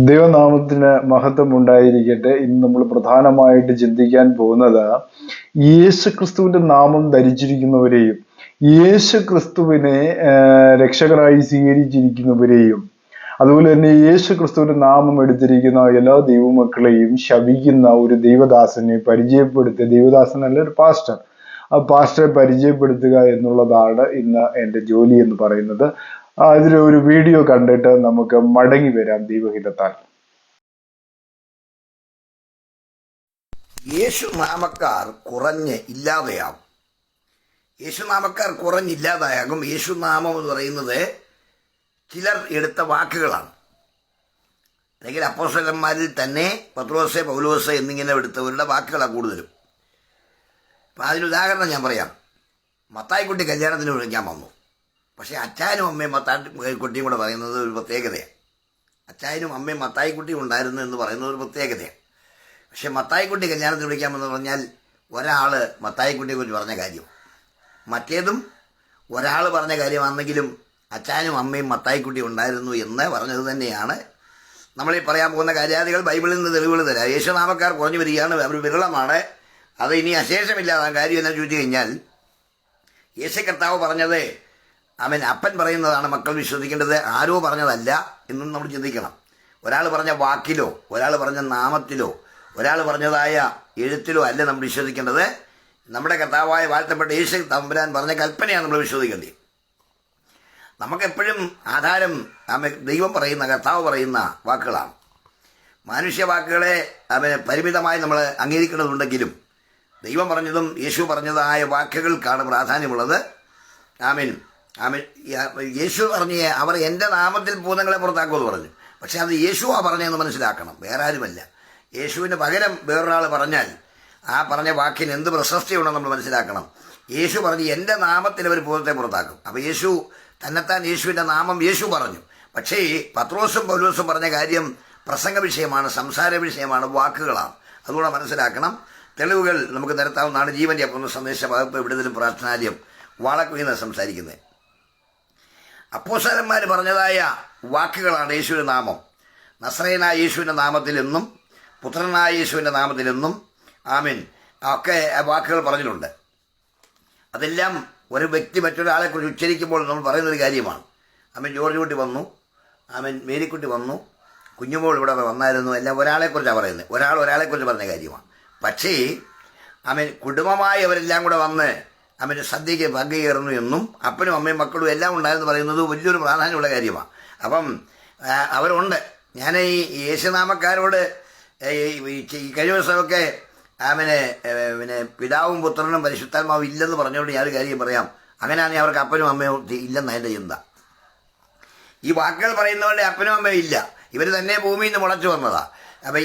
ദൈവനാമത്തിന് മഹത്വം ഉണ്ടായിരിക്കട്ടെ. ഇന്ന് നമ്മൾ പ്രധാനമായിട്ട് ചിന്തിക്കാൻ പോകുന്നത് യേശു ക്രിസ്തുവിന്റെ നാമം ധരിച്ചിരിക്കുന്നവരെയും യേശു ക്രിസ്തുവിനെ രക്ഷകരായി സ്വീകരിച്ചിരിക്കുന്നവരെയും അതുപോലെ തന്നെ യേശു ക്രിസ്തുവിന്റെ നാമം എടുത്തിരിക്കുന്ന എല്ലാ ദൈവമക്കളെയും ശപിക്കുന്ന ഒരു ദൈവദാസനെ പരിചയപ്പെടുത്തിയ ദൈവദാസനല്ല, ഒരു പാസ്റ്റർ. ആ പാസ്റ്ററെ പരിചയപ്പെടുത്തുക എന്നുള്ളതാണ് ഇന്ന് എൻ്റെ ജോലി എന്ന് പറയുന്നത്. ഇതിലൊരു വീഡിയോ കണ്ടിട്ട് നമുക്ക് മടങ്ങി വരാം ദൈവഹിതത്താൽ. യേശുനാമക്കാർ കുറഞ്ഞ് ഇല്ലാതെയാകും. യേശുനാമക്കാർ കുറഞ്ഞില്ലാതാകും. യേശുനാമം എന്ന് പറയുന്നത് ചിലർ എടുത്ത വാക്കുകളാണ്. അല്ലെങ്കിൽ അപ്പോസ്തലന്മാരിൽ തന്നെ പത്രോസ്, പൗലോസ് എന്നിങ്ങനെ എടുത്തവരുടെ വാക്കുകളാണ് കൂടുതലും. അപ്പം അതിനുദാഹരണം ഞാൻ പറയാം. മത്തായിക്കുട്ടി കല്യാണത്തിന് വിളിക്കാൻ വന്നു. പക്ഷേ അച്ചായനും അമ്മയും മത്തായിക്കുട്ടിയും കൂടെ പറയുന്നത് ഒരു പ്രത്യേകതയാണ്. അച്ചായനും അമ്മയും മത്തായിക്കുട്ടിയും ഉണ്ടായിരുന്നു എന്ന് പറയുന്നത് ഒരു പ്രത്യേകതയാണ്. പക്ഷെ മത്തായിക്കുട്ടി കല്യാണത്തിന് വിളിക്കാമെന്ന് പറഞ്ഞാൽ ഒരാൾ മത്തായിക്കുട്ടിയെക്കുറിച്ച് പറഞ്ഞ കാര്യം, മറ്റേതും ഒരാൾ പറഞ്ഞ കാര്യമാണെങ്കിലും അച്ചായനും അമ്മയും മത്തായിക്കുട്ടി ഉണ്ടായിരുന്നു എന്ന് പറഞ്ഞത് തന്നെയാണ്. നമ്മളീ പറയാൻ പോകുന്ന കാര്യാദികൾ ബൈബിളിൽ നിന്ന് തെളിവുകൾ തരാം. യേശുനാമക്കാർ കുറഞ്ഞു വരികയാണ്, അവർ വിരളമാണ്. അത് ഇനി അശേഷമില്ലാതെ കാര്യം എന്ന് ചോദിച്ചു കഴിഞ്ഞാൽ, യേശു കർത്താവ് പറഞ്ഞത് അപ്പൻ പറയുന്നതാണ് മക്കൾ വിശ്വസിക്കേണ്ടത്, ആരോ പറഞ്ഞതല്ല എന്നും നമ്മൾ ചിന്തിക്കണം. ഒരാൾ പറഞ്ഞ വാക്കിലോ ഒരാൾ പറഞ്ഞ നാമത്തിലോ ഒരാൾ പറഞ്ഞതായ എഴുത്തിലോ അല്ല നമ്മൾ വിശ്വസിക്കേണ്ടത്. നമ്മുടെ കർത്താവായ വാഴ്ത്തപ്പെട്ട യേശു തമ്പുരാൻ പറഞ്ഞ കൽപ്പനയാണ് നമ്മൾ വിശ്വസിക്കേണ്ടത്. നമുക്കെപ്പോഴും ആധാരം ദൈവം പറയുന്ന, കർത്താവ് പറയുന്ന വാക്കുകളാണ്. മനുഷ്യ വാക്കുകളെ പരിമിതമായി നമ്മൾ അംഗീകരിക്കേണ്ടതുണ്ടെങ്കിലും ദൈവം പറഞ്ഞതും യേശു പറഞ്ഞതായ വാക്കുകൾക്കാണ് പ്രാധാന്യമുള്ളത്. ആമീൻ. യേശു പറഞ്ഞ് അവർ എൻ്റെ നാമത്തിൽ ഭൂതങ്ങളെ പുറത്താക്കുമെന്ന് പറഞ്ഞു. പക്ഷെ അത് യേശുവാ പറഞ്ഞതെന്ന് മനസ്സിലാക്കണം, വേറെ ആരുമല്ല. യേശുവിന് പകരം വേറൊരാൾ പറഞ്ഞാൽ ആ പറഞ്ഞ വാക്കിന് എന്ത് പ്രശസ്തിയുണ്ടെന്ന് നമ്മൾ മനസ്സിലാക്കണം. യേശു പറഞ്ഞ് എൻ്റെ നാമത്തിൽ അവർ ഭൂതത്തെ പുറത്താക്കും. അപ്പോൾ യേശു തന്നെത്താൻ യേശുവിൻ്റെ നാമം യേശു പറഞ്ഞു. പക്ഷേ പത്രോസും പൗലോസും പറഞ്ഞ കാര്യം പ്രസംഗ വിഷയമാണ്, സംസാര വിഷയമാണ്, വാക്കുകളാണ്. അതുകൂടെ മനസ്സിലാക്കണം. തെളിവുകൾ നമുക്ക് നിരത്താവുന്നതാണ്. ജീവൻ്റെ അപ്പം സന്ദേശ വകുപ്പ് വിടുതലും പ്രാർത്ഥനാലയം വാളക്കുന്ന് സംസാരിക്കുന്നത്. അപ്പോസ്തലന്മാർ പറഞ്ഞതായ വാക്കുകളാണ് യേശുവിൻ്റെ നാമം. നസ്രയനായ യേശുവിൻ്റെ നാമത്തിലെന്നും പുത്രനായ യേശുവിൻ്റെ നാമത്തിലെന്നും ആമീൻ ഒക്കെ വാക്കുകൾ പറഞ്ഞിട്ടുണ്ട്. അതെല്ലാം ഒരു വ്യക്തി മറ്റൊരാളെ കുറിച്ച് ഉച്ചരിക്കുമ്പോൾ നമ്മൾ പറയുന്നൊരു കാര്യമാണ്. ജോർജ് കുട്ടി വന്നു, മേരിക്കുട്ടി വന്നു, കുഞ്ഞുമോൾ ഇവിടെ വന്നായിരുന്നു, എല്ലാം ഒരാളെക്കുറിച്ചാണ് പറയുന്നത്. ഒരാളെക്കുറിച്ച് പറഞ്ഞ കാര്യമാണ്. പക്ഷേ കുടുംബമായി അവരെല്ലാം കൂടെ വന്ന് സദ്യയ്ക്ക് പങ്കുചേർന്നു എന്നും അപ്പനും അമ്മയും മക്കളും എല്ലാം ഉണ്ടായെന്ന് പറയുന്നത് വലിയൊരു പ്രാധാന്യമുള്ള കാര്യമാണ്. അപ്പം അവരുണ്ട്. ഞാൻ ഈ യേശുനാമക്കാരോട് ഈ കഴിഞ്ഞ ദിവസമൊക്കെ പിന്നെ പിതാവും പുത്രനും പരിശുദ്ധാത്മാവും ഇല്ലെന്ന് പറഞ്ഞുകൊണ്ട് ഞാനൊരു കാര്യം പറയാം. അങ്ങനെയാണെങ്കിൽ അവർക്ക് അപ്പനും അമ്മയും ഇല്ലെന്നാണ് എൻ്റെ ചിന്ത. ഈ വാക്കുകൾ പറയുന്നവരുടെ അപ്പനും അമ്മയും ഇല്ല, ഇവർ തന്നെ ഭൂമിയിൽ നിന്ന് മുളച്ചു വന്നതാണ്. അപ്പം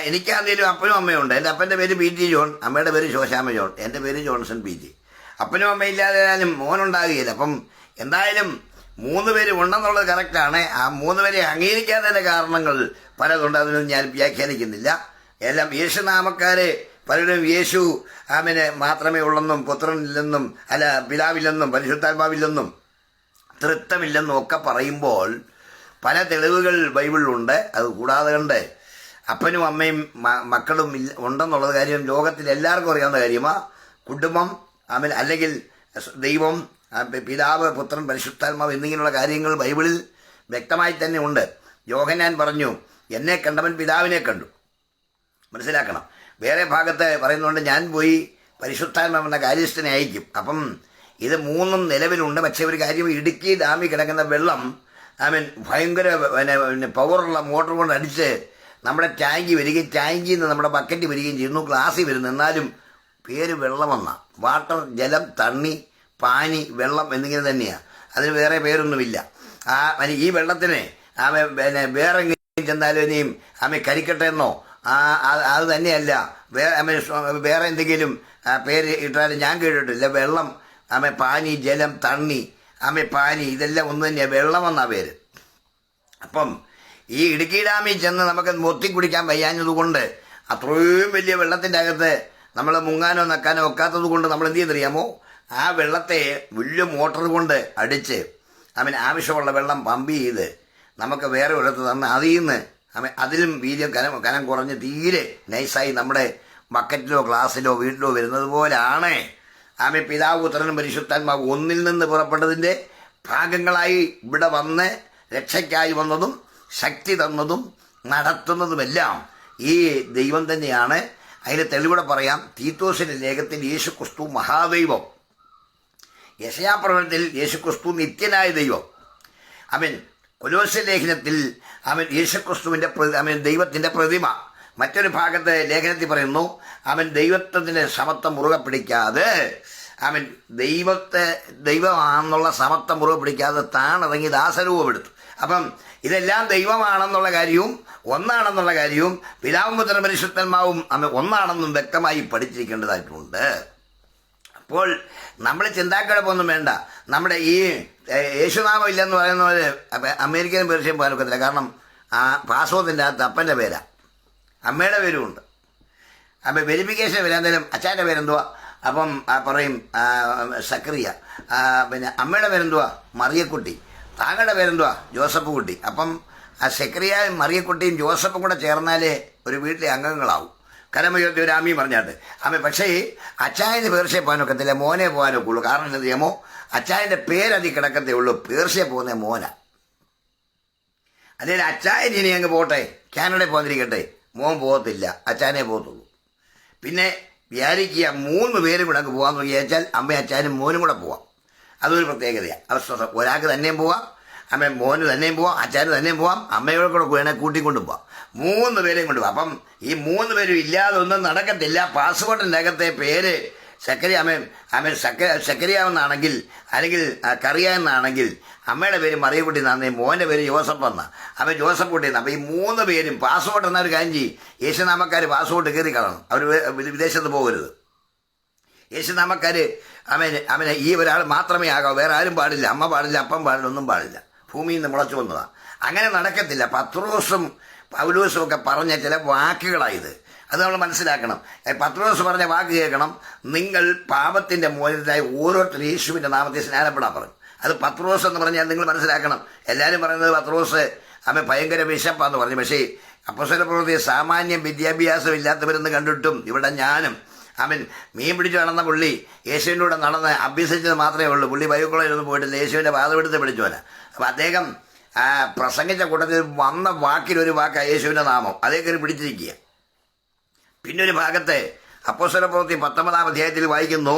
എനിക്കാണെങ്കിലും അപ്പനും അമ്മയുണ്ട്. എൻ്റെ അപ്പൻ്റെ പേര് പി ടി ജോൺ, അമ്മയുടെ പേര് ശോശാമ്മ ജോൺ, എൻ്റെ പേര് ജോൺസൺ പി ടി. അപ്പനും അമ്മയില്ലാതെ ഞാനും മോനുണ്ടാകുകയില്ല. അപ്പം എന്തായാലും 3 പേര് ഉണ്ടെന്നുള്ളത് കറക്റ്റാണ്. ആ 3 പേരെ അംഗീകരിക്കാത്തതിൻ്റെ കാരണങ്ങൾ പലതുണ്ട്, അതിനൊന്നും ഞാൻ വ്യാഖ്യാനിക്കുന്നില്ല. എല്ലാം യേശുനാമക്കാരെ പലരും യേശു മാത്രമേ ഉള്ളെന്നും പുത്രനില്ലെന്നും അല്ല പിതാവില്ലെന്നും പരിശുദ്ധാത്മാവില്ലെന്നും തൃത്വമില്ലെന്നും ഒക്കെ പറയുമ്പോൾ പല തെളിവുകൾ ബൈബിളിലുണ്ട്. അത് കൂടാതെ കണ്ട് അപ്പനും അമ്മയും മക്കളും ഉണ്ടെന്നുള്ളത് കാര്യം ലോകത്തിൽ എല്ലാവർക്കും അറിയാവുന്ന കാര്യമാണ്. കുടുംബം അല്ലെങ്കിൽ ദൈവം, പിതാവ്, പുത്രൻ, പരിശുദ്ധാത്മാവ് എന്നിങ്ങനെയുള്ള കാര്യങ്ങൾ ബൈബിളിൽ വ്യക്തമായി തന്നെ ഉണ്ട്. യോഹന്നാൻ പറഞ്ഞു, എന്നെ കണ്ടവൻ പിതാവിനെ കണ്ടു. മനസ്സിലാക്കണം. വേറെ ഭാഗത്ത് പറയുന്നുണ്ട്, ഞാൻ പോയി പരിശുദ്ധാത്മാവെന്ന കാര്യസ്ഥനെ അയക്കും. അപ്പം ഇത് 3 നിലവിലുണ്ട്. പക്ഷേ ഒരു കാര്യം, ഇടുക്കി ഡാമിൽ കിടക്കുന്ന വെള്ളം ഭയങ്കര പവറുള്ള മോട്ടോർ കൊണ്ട് അടിച്ച് നമ്മുടെ ടാങ്കി വരികയും ടാങ്കിയിൽ നിന്ന് നമ്മുടെ ബക്കറ്റ് വരികയും ചെയ്യുന്നു, ഗ്ലാസ്സിൽ വരുന്നു. എന്നാലും പേര് വെള്ളമെന്ന, വാട്ടർ, ജലം, തണ്ണി, പാനി, വെള്ളം എന്നിങ്ങനെ തന്നെയാണ്. അതിന് വേറെ പേരൊന്നുമില്ല. ഈ വെള്ളത്തിന് വേറെ ചെന്നാലും ഇനിയും കരിക്കട്ടെ എന്നോ അത് തന്നെയല്ല, വേറെ എന്തെങ്കിലും പേര് ഇട്ടാലും ഞാൻ കേട്ടിട്ടില്ല. വെള്ളം പാനി, ജലം, തണ്ണി, പാനി ഇതെല്ലാം ഒന്ന് തന്നെയാണ്, വെള്ളമെന്നാണ് പേര്. അപ്പം ഈ ഇടുക്കി ഡാമിൽ ചെന്ന് നമുക്ക് മൊത്തി കുടിക്കാൻ വയ്യാഞ്ഞതുകൊണ്ട്, അത്രയും വലിയ വെള്ളത്തിൻ്റെ അകത്ത് നമ്മൾ മുങ്ങാനോ നക്കാനോ ഒക്കാത്തത് കൊണ്ട് നമ്മൾ എന്ത് ചെയ്യുന്നറിയാമോ, ആ വെള്ളത്തെ വലിയ മോട്ടർ കൊണ്ട് അടിച്ച് ആവശ്യമുള്ള വെള്ളം പമ്പ് ചെയ്ത് നമുക്ക് വേറെ ഒരിടത്ത് തന്ന് അതിൽ നിന്ന് അതിലും വീര്യം കനം കുറഞ്ഞ് തീരെ നൈസായി നമ്മുടെ ബക്കറ്റിലോ ഗ്ലാസ്സിലോ വീട്ടിലോ വരുന്നത് പോലാണ് പിതാവ് പുത്രനും പരിശുദ്ധാത്മാവ് ഒന്നിൽ നിന്ന് പുറപ്പെട്ടതിൻ്റെ ഭാഗങ്ങളായി ഇവിടെ വന്ന് രക്ഷയ്ക്കായി വന്നതും ശക്തി തന്നതും നടത്തുന്നതുമെല്ലാം ഈ ദൈവം തന്നെയാണ്. അതിന് തെളിവിടെ പറയാം. തീത്തോസിന്റെ ലേഖത്തിൽ യേശു ക്രിസ്തു മഹാദൈവം, യെശയ്യാപ്രവചനത്തിൽ യേശു ക്രിസ്തു നിത്യനായ ദൈവം. കൊലോസ്യ ലേഖനത്തിൽ യേശുക്രിസ്തുവിന്റെ ദൈവത്തിന്റെ പ്രതിമ. മറ്റൊരു ഭാഗത്ത് ലേഖനത്തിൽ പറയുന്നു ദൈവത്വത്തിന്റെ സമത്വം മുറുകെ പിടിക്കാതെ ദൈവമാണെന്നുള്ള സമത്വം മുറുകെ പിടിക്കാതെ താണിറങ്ങി ദാസരൂപമെടുത്തു. ഇതെല്ലാം ദൈവമാണെന്നുള്ള കാര്യവും ഒന്നാണെന്നുള്ള കാര്യവും പിതാവും പുത്രനും പരിശുദ്ധാത്മാവും ഒന്നാണെന്നും വ്യക്തമായി പഠിച്ചിരിക്കേണ്ടതായിട്ടുണ്ട്. അപ്പോൾ നമ്മൾ ചിന്താക്കുഴപ്പമൊന്നും വേണ്ട. നമ്മുടെ ഈ യേശുനാമം ഇല്ലെന്ന് പറയുന്നത് അമേരിക്കൻ പേർഷ്യൻ പോകാനൊക്കത്തില്ല. കാരണം ആ പാസ്പോർട്ടിൻ്റെ അകത്ത് അപ്പൻ്റെ പേരാ, അമ്മയുടെ പേരുമുണ്ട്. വെരിഫിക്കേഷൻ വരാൻ എന്തായാലും അച്ഛൻ്റെ പേരെന്തുവാ, പറയും സക്രിയ. പിന്നെ അമ്മയുടെ പേരെന്തുവാ, മറിയക്കുട്ടി. താങ്കളുടെ പേരെന്തുവാ, ജോസഫ് കുട്ടി. സക്രിയയും മറിയക്കുട്ടിയും ജോസഫും കൂടെ ചേർന്നാലേ ഒരു വീട്ടിലെ അംഗങ്ങളാവും. കരമയുദ്ധ ഒരു ആമി പറഞ്ഞാട്ട് പക്ഷേ അച്ചായന് പേർഷ്യ പോകാനൊക്കത്തില്ല, മോനെ പോകാനൊക്കെ ഉള്ളൂ. കാരണം എന്താ ചെയ്യുമോ, അച്ചായൻ്റെ പേരതി കിടക്കത്തേ ഉള്ളൂ, പേർഷ്യ പോകുന്ന മോന. അല്ലെങ്കിൽ അച്ചായൻ ഇനി അങ്ങ് പോട്ടെ, കാനഡയിൽ പോകാതിരിക്കട്ടെ, മോൻ പോകത്തില്ല, അച്ചായനെ പോകത്തുള്ളൂ. പിന്നെ വിചാരിക്കുക 3 പേരും കൂടെ അങ്ങ് പോകാമെന്ന് വിചാരിച്ചാൽ അമ്മയും അച്ചായനും മോനും കൂടെ പോവാം. അതൊരു പ്രത്യേകതയാണ്. അവസ്ഥ ഒരാൾക്ക് തന്നെയും പോവാം, മോന് തന്നെയും പോവാം, അച്ചാന് തന്നെയും പോവാം, അമ്മയോടെ കൂടെ വേണേൽ കൂട്ടിക്കൊണ്ടും പോവാം. 3 പേരെയും കൊണ്ടുപോകാം. ഈ 3 പേരും ഇല്ലാതെ ഒന്നും നടക്കത്തില്ല. പാസ്പോർട്ടിൻ്റെ അകത്തെ പേര് സക്കരിയാവെന്നാണെങ്കിൽ അല്ലെങ്കിൽ കറിയ എന്നാണെങ്കിൽ അമ്മയുടെ പേര് മറിയക്കുട്ടി എന്നാണ്, മോൻ്റെ പേര് ജോസഫ് എന്നാ, ജോസഫ് കുട്ടി എന്നാ. ഈ 3 പേരും പാസ്പോർട്ട് എന്നൊരു കാര്യം ചെയ്യും. യേശുനാമക്കാർ പാസ്പോർട്ട് കയറി കളയണം, അവർ വിദേശത്ത് പോകരുത്. യേശുനാമക്കാർ ഈ ഒരാൾ മാത്രമേ ആകാവൂ, വേറെ ആരും പാടില്ല. അമ്മ പാടില്ല, അപ്പം പാടില്ല, ഒന്നും പാടില്ല. ഭൂമിയിൽ നിന്ന് മുളച്ചു വന്നതാണ്. അങ്ങനെ നടക്കത്തില്ല. പത്രോസും പൗലോസും ഒക്കെ പറഞ്ഞ ചില വാക്കുകളായത്, അത് നമ്മൾ മനസ്സിലാക്കണം. പത്രോസ് പറഞ്ഞ വാക്ക് കേൾക്കണം. നിങ്ങൾ പാപത്തിന്റെ മോചനത്തിനായി ഓരോരുത്തരും യേശുവിന്റെ നാമത്തിൽ സ്നാനപ്പെടാൻ പറഞ്ഞു. അത് പത്രോസ് എന്ന് പറഞ്ഞാൽ നിങ്ങൾ മനസ്സിലാക്കണം. എല്ലാവരും പറയുന്നത് പത്രോസ് ഭയങ്കര വിശപ്പാന്ന് പറഞ്ഞു. പക്ഷേ അപ്പോസ്തലപ്രവൃത്തിയിൽ സാമാന്യം വിദ്യാഭ്യാസം ഇല്ലാത്തവരെന്ന് കണ്ടിട്ടും ഇവിടെ ഞാനും മീൻ പിടിച്ച് നടന്ന പുള്ളി യേശുവിൻ്റെ കൂടെ നടന്ന് അഭ്യസിച്ചത് മാത്രമേ ഉള്ളൂ. പുള്ളി ബൈബിൾ കോളേജിലൊന്നും പോയിട്ടില്ല, യേശുവിൻ്റെ പാദമെടുത്ത് പിടിച്ചോനെ. അദ്ദേഹം പ്രസംഗിച്ച കൂട്ടത്തിൽ വന്ന വാക്കിലൊരു വാക്ക് യേശുവിൻ്റെ നാമം, അതേ കയറി പിടിച്ചിരിക്കുക. പിന്നെ ഒരു ഭാഗത്ത് അപ്പോസ്തലപ്രവൃത്തി 19-ാം അധ്യായത്തിൽ വായിക്കുന്നു,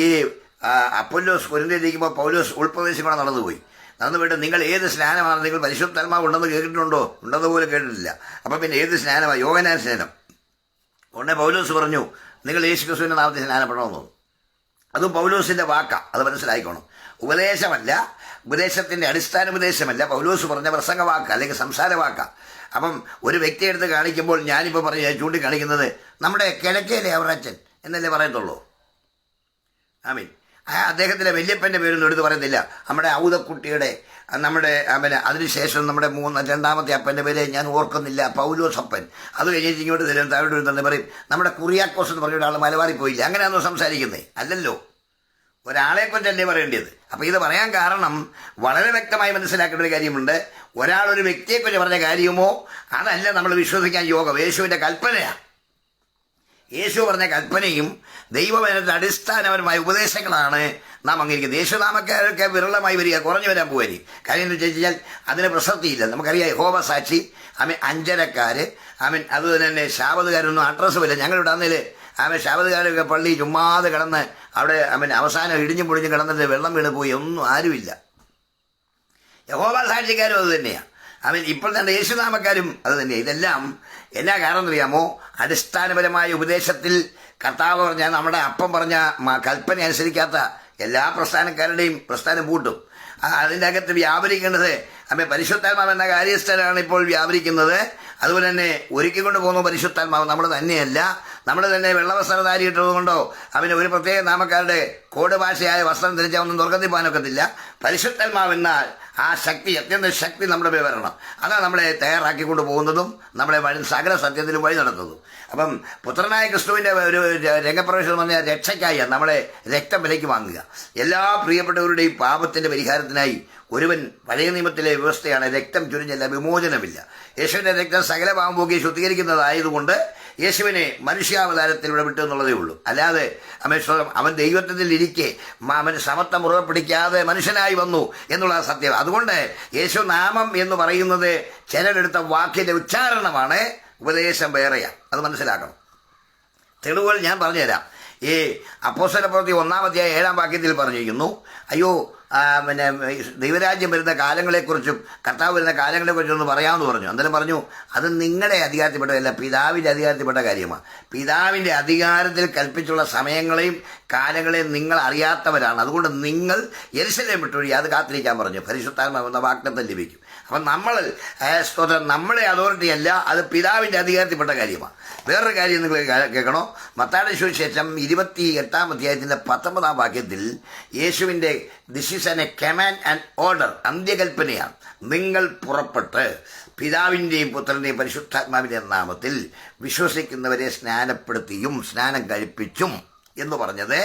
ഈ അപ്പൊല്ലോസ് കൊരിന്ത്യയിലിരിക്കുമ്പോൾ പൗലോസ് ഉൾപ്രദേശം കൂടെ നടന്നുപോയി. നടന്നുപോയിട്ട് നിങ്ങൾ ഏത് സ്നാനമാണ്, നിങ്ങൾ പരിശുദ്ധാത്മാവ് ഉണ്ടെന്ന് കേട്ടിട്ടുണ്ടോ? ഉണ്ടെന്ന് പോലും കേട്ടിട്ടില്ല. പിന്നെ ഏത് സ്നാനമാണ്? യോഹന്നാൻ സ്നാനം. ഉടനെ പൗലോസ് പറഞ്ഞു, നിങ്ങൾ യേശുക്രിസ്തുവിൻ്റെ നാമത്തിൽ സ്നാനപ്പെടണമെന്ന്. അതും പൗലോസിൻ്റെ വാക്കാണ്, അത് മനസ്സിലായിക്കോണം. ഉപദേശമല്ല, ഉപദേശത്തിൻ്റെ അടിസ്ഥാന ഉപദേശമല്ല, പൗലോസ് പറഞ്ഞ പ്രസംഗവാക്ക അല്ലെങ്കിൽ സംസാര വാക്ക. ഒരു വ്യക്തിയെ എടുത്ത് കാണിക്കുമ്പോൾ ഞാനിപ്പോൾ ചൂണ്ടിക്കാണിക്കുന്നത് നമ്മുടെ കിഴക്കേലെ അവറച്ചൻ എന്നല്ലേ പറയത്തുള്ളൂ. അദ്ദേഹത്തിൻ്റെ വല്യപ്പൻ്റെ പേരൊന്നും എടുത്ത് പറയത്തില്ല. നമ്മുടെ ഔതക്കുട്ടിയുടെ നമ്മുടെ അതിനുശേഷം നമ്മുടെ 2ാമത്തെ അപ്പൻ്റെ പേര് ഞാൻ ഓർക്കുന്നില്ല, പൗലോസ് അപ്പൻ. അത് കഴിഞ്ഞിട്ട് ഇങ്ങോട്ട് തരും, താഴോട്ട് തന്നെ പറയും നമ്മുടെ കുറിയാക്കോസ് എന്ന് പറഞ്ഞ ഒരാൾ മലബാറിൽ പോയില്ല. അങ്ങനെയാണോ സംസാരിക്കുന്നത്? അല്ലല്ലോ, ഒരാളെ കൊണ്ടല്ലേ പറയേണ്ടത്. ഇത് പറയാൻ കാരണം വളരെ വ്യക്തമായി മനസ്സിലാക്കേണ്ട ഒരു കാര്യമുണ്ട്. ഒരാളൊരു വ്യക്തിയെക്കുറിച്ച് പറഞ്ഞ കാര്യമോ അതല്ല നമ്മൾ വിശ്വസിക്കാൻ യോഗം. യേശുവിൻ്റെ കൽപ്പനയാണ്. യേശു പറഞ്ഞ കൽപ്പനയും ദൈവവചനത്തിന്റെ അടിസ്ഥാനപരമായ ഉപദേശങ്ങളാണ് നാം അംഗീകരിക്കുന്നത്. യേശുനാമക്കാരൊക്കെ വിരളമായി വരിക, കുറഞ്ഞു വരാൻ പോയി. കാര്യം എന്ന് വെച്ച് കഴിഞ്ഞാൽ അതിന് പ്രസക്തിയില്ല. നമുക്കറിയാം, യഹോവ സാക്ഷി, അഞ്ചരക്കാർ, അതുപോലെ തന്നെ ശാബതുകാരൊന്നും അഡ്രസ്സുമില്ല. ഞങ്ങളുടെ അന്നിൽ ശാബതുകാരൊക്കെ പള്ളി ചുമ്മാതെ കിടന്ന് അവിടെ അവസാനം ഇടിഞ്ഞും പൊടിഞ്ഞും കിടന്നിട്ട് വെള്ളം വീണ് പോയി, ഒന്നും ആരുമില്ല. യഹോവ സാക്ഷിക്കാരും അത് തന്നെയാണ്. ഇപ്പോൾ തന്നെ യേശുനാമക്കാരും അത് തന്നെയാണ്. ഇതെല്ലാം എന്നാ കാരണം അറിയാമോ? അടിസ്ഥാനപരമായ ഉപദേശത്തിൽ കർത്താവ് പറഞ്ഞ, നമ്മുടെ അപ്പം പറഞ്ഞ കൽപ്പന അനുസരിക്കാത്ത എല്ലാ പ്രസ്ഥാനക്കാരുടെയും പ്രസ്ഥാനം പൂട്ടും. അതിൻ്റെ അകത്ത് വ്യാപരിക്കേണ്ടത് പരിശുദ്ധാത്മാവ് എന്ന കാര്യസ്ഥനാണ് ഇപ്പോൾ വ്യാപരിക്കുന്നത്. അതുപോലെ തന്നെ ഒരുക്കിക്കൊണ്ട് പോകുന്ന പരിശുദ്ധാത്മാവ് നമ്മൾ തന്നെയല്ല. നമ്മൾ തന്നെ വെള്ളവസ്ത്രധാരി ഇട്ടതുകൊണ്ടോ ഒരു പ്രത്യേക നാമക്കാരുടെ കോഡ് ഭാഷയായ വസ്ത്രം ധരിച്ചാൽ ഒന്നും തുറക്കത്തിൽ പോകാനൊക്കത്തില്ല. പരിശുദ്ധാത്മാവ് എന്നാൽ ആ ശക്തി, അത്യന്ത ശക്തി നമ്മുടെ മേൽ വരണം. അതാണ് നമ്മളെ തയ്യാറാക്കിക്കൊണ്ട് പോകുന്നതും നമ്മളെ സകല സത്യത്തിലും വഴി നടത്തുന്നതും. അപ്പം പുത്രനായ ക്രിസ്തുവിൻ്റെ ഒരു രംഗപ്രവേശനം എന്ന് പറഞ്ഞാൽ രക്ഷയ്ക്കായി നമ്മളെ രക്തം വിലയ്ക്ക് വാങ്ങുക. എല്ലാ പ്രിയപ്പെട്ടവരുടെയും പാപത്തിൻ്റെ പരിഹാരത്തിനായി ഒരുവൻ പഴയ നിയമത്തിലെ വ്യവസ്ഥയാണ് രക്തം ചുരിഞ്ഞല്ല വിമോചനമില്ല. യേശുവിൻ്റെ രക്തം സകല പാപം പോക്കി ശുദ്ധീകരിക്കുന്നതായതുകൊണ്ട് യേശുവിനെ മനുഷ്യാവതാരത്തിലൂടെ വിട്ടു എന്നുള്ളതേ ഉള്ളൂ. അല്ലാതെ അവൻ ദൈവത്തിൽ ഇരിക്കെ അവൻ സമത്വം മുറുകെ പിടിക്കാതെ മനുഷ്യനായി വന്നു എന്നുള്ള സത്യം. അതുകൊണ്ട് യേശു നാമം എന്ന് പറയുന്നത് ചിലരെടുത്ത വാക്കിൻ്റെ ഉച്ചാരണമാണ്, ഉപദേശം വേറെയാണ്. അത് മനസ്സിലാക്കണം. തെളിവുകൾ ഞാൻ പറഞ്ഞുതരാം. ഈ അപ്പോസ്തലപ്രവൃത്തി 1-ാം അധ്യായം 7-ാം വാക്യത്തിൽ പറഞ്ഞിരിക്കുന്നു, അയ്യോ പിന്നെ ദൈവരാജ്യം വരുന്ന കാലങ്ങളെക്കുറിച്ചും കർത്താവ് വരുന്ന കാലങ്ങളെക്കുറിച്ചും ഒന്ന് പറയാമെന്ന് പറഞ്ഞു. അന്നേരം പറഞ്ഞു, അത് നിങ്ങളുടെ അധികാരത്തിൽപ്പെട്ടതല്ല, പിതാവിൻ്റെ അധികാരത്തിൽപ്പെട്ട കാര്യമാണ്. പിതാവിൻ്റെ അധികാരത്തിൽ കൽപ്പിച്ചുള്ള സമയങ്ങളെയും കാലങ്ങളെയും നിങ്ങൾ അറിയാത്തവരാണ്. അതുകൊണ്ട് നിങ്ങൾ യെരൂശലേം വിട്ടൊഴി, അത് കാത്തിരിക്കാൻ പറഞ്ഞു. പരിശുദ്ധാത്മാവ് എന്ന വാഗ്ദത്തം ലഭിക്കും. അപ്പം നമ്മളെ അതോറിറ്റി അല്ല, അത് പിതാവിൻ്റെ അധികാരത്തിൽപ്പെട്ട കാര്യമാണ്. വേറൊരു കാര്യം നിങ്ങൾ കേൾക്കണോ? മത്തായിയുടെ സുവിശേഷം 28-ാം അധ്യായത്തിൻ്റെ 19-ാം വാക്യത്തിൽ യേശുവിൻ്റെ this is a command and order, അന്ത്യകൽപ്പനയാണ്. നിങ്ങൾ പുറപ്പെട്ട് പിതാവിൻ്റെയും പുത്രൻ്റെയും പരിശുദ്ധാത്മാവിൻ്റെ നാമത്തിൽ വിശ്വസിക്കുന്നവരെ സ്നാനപ്പെടുത്തിയും സ്നാനം കഴിപ്പിച്ചും എന്ന് പറഞ്ഞത്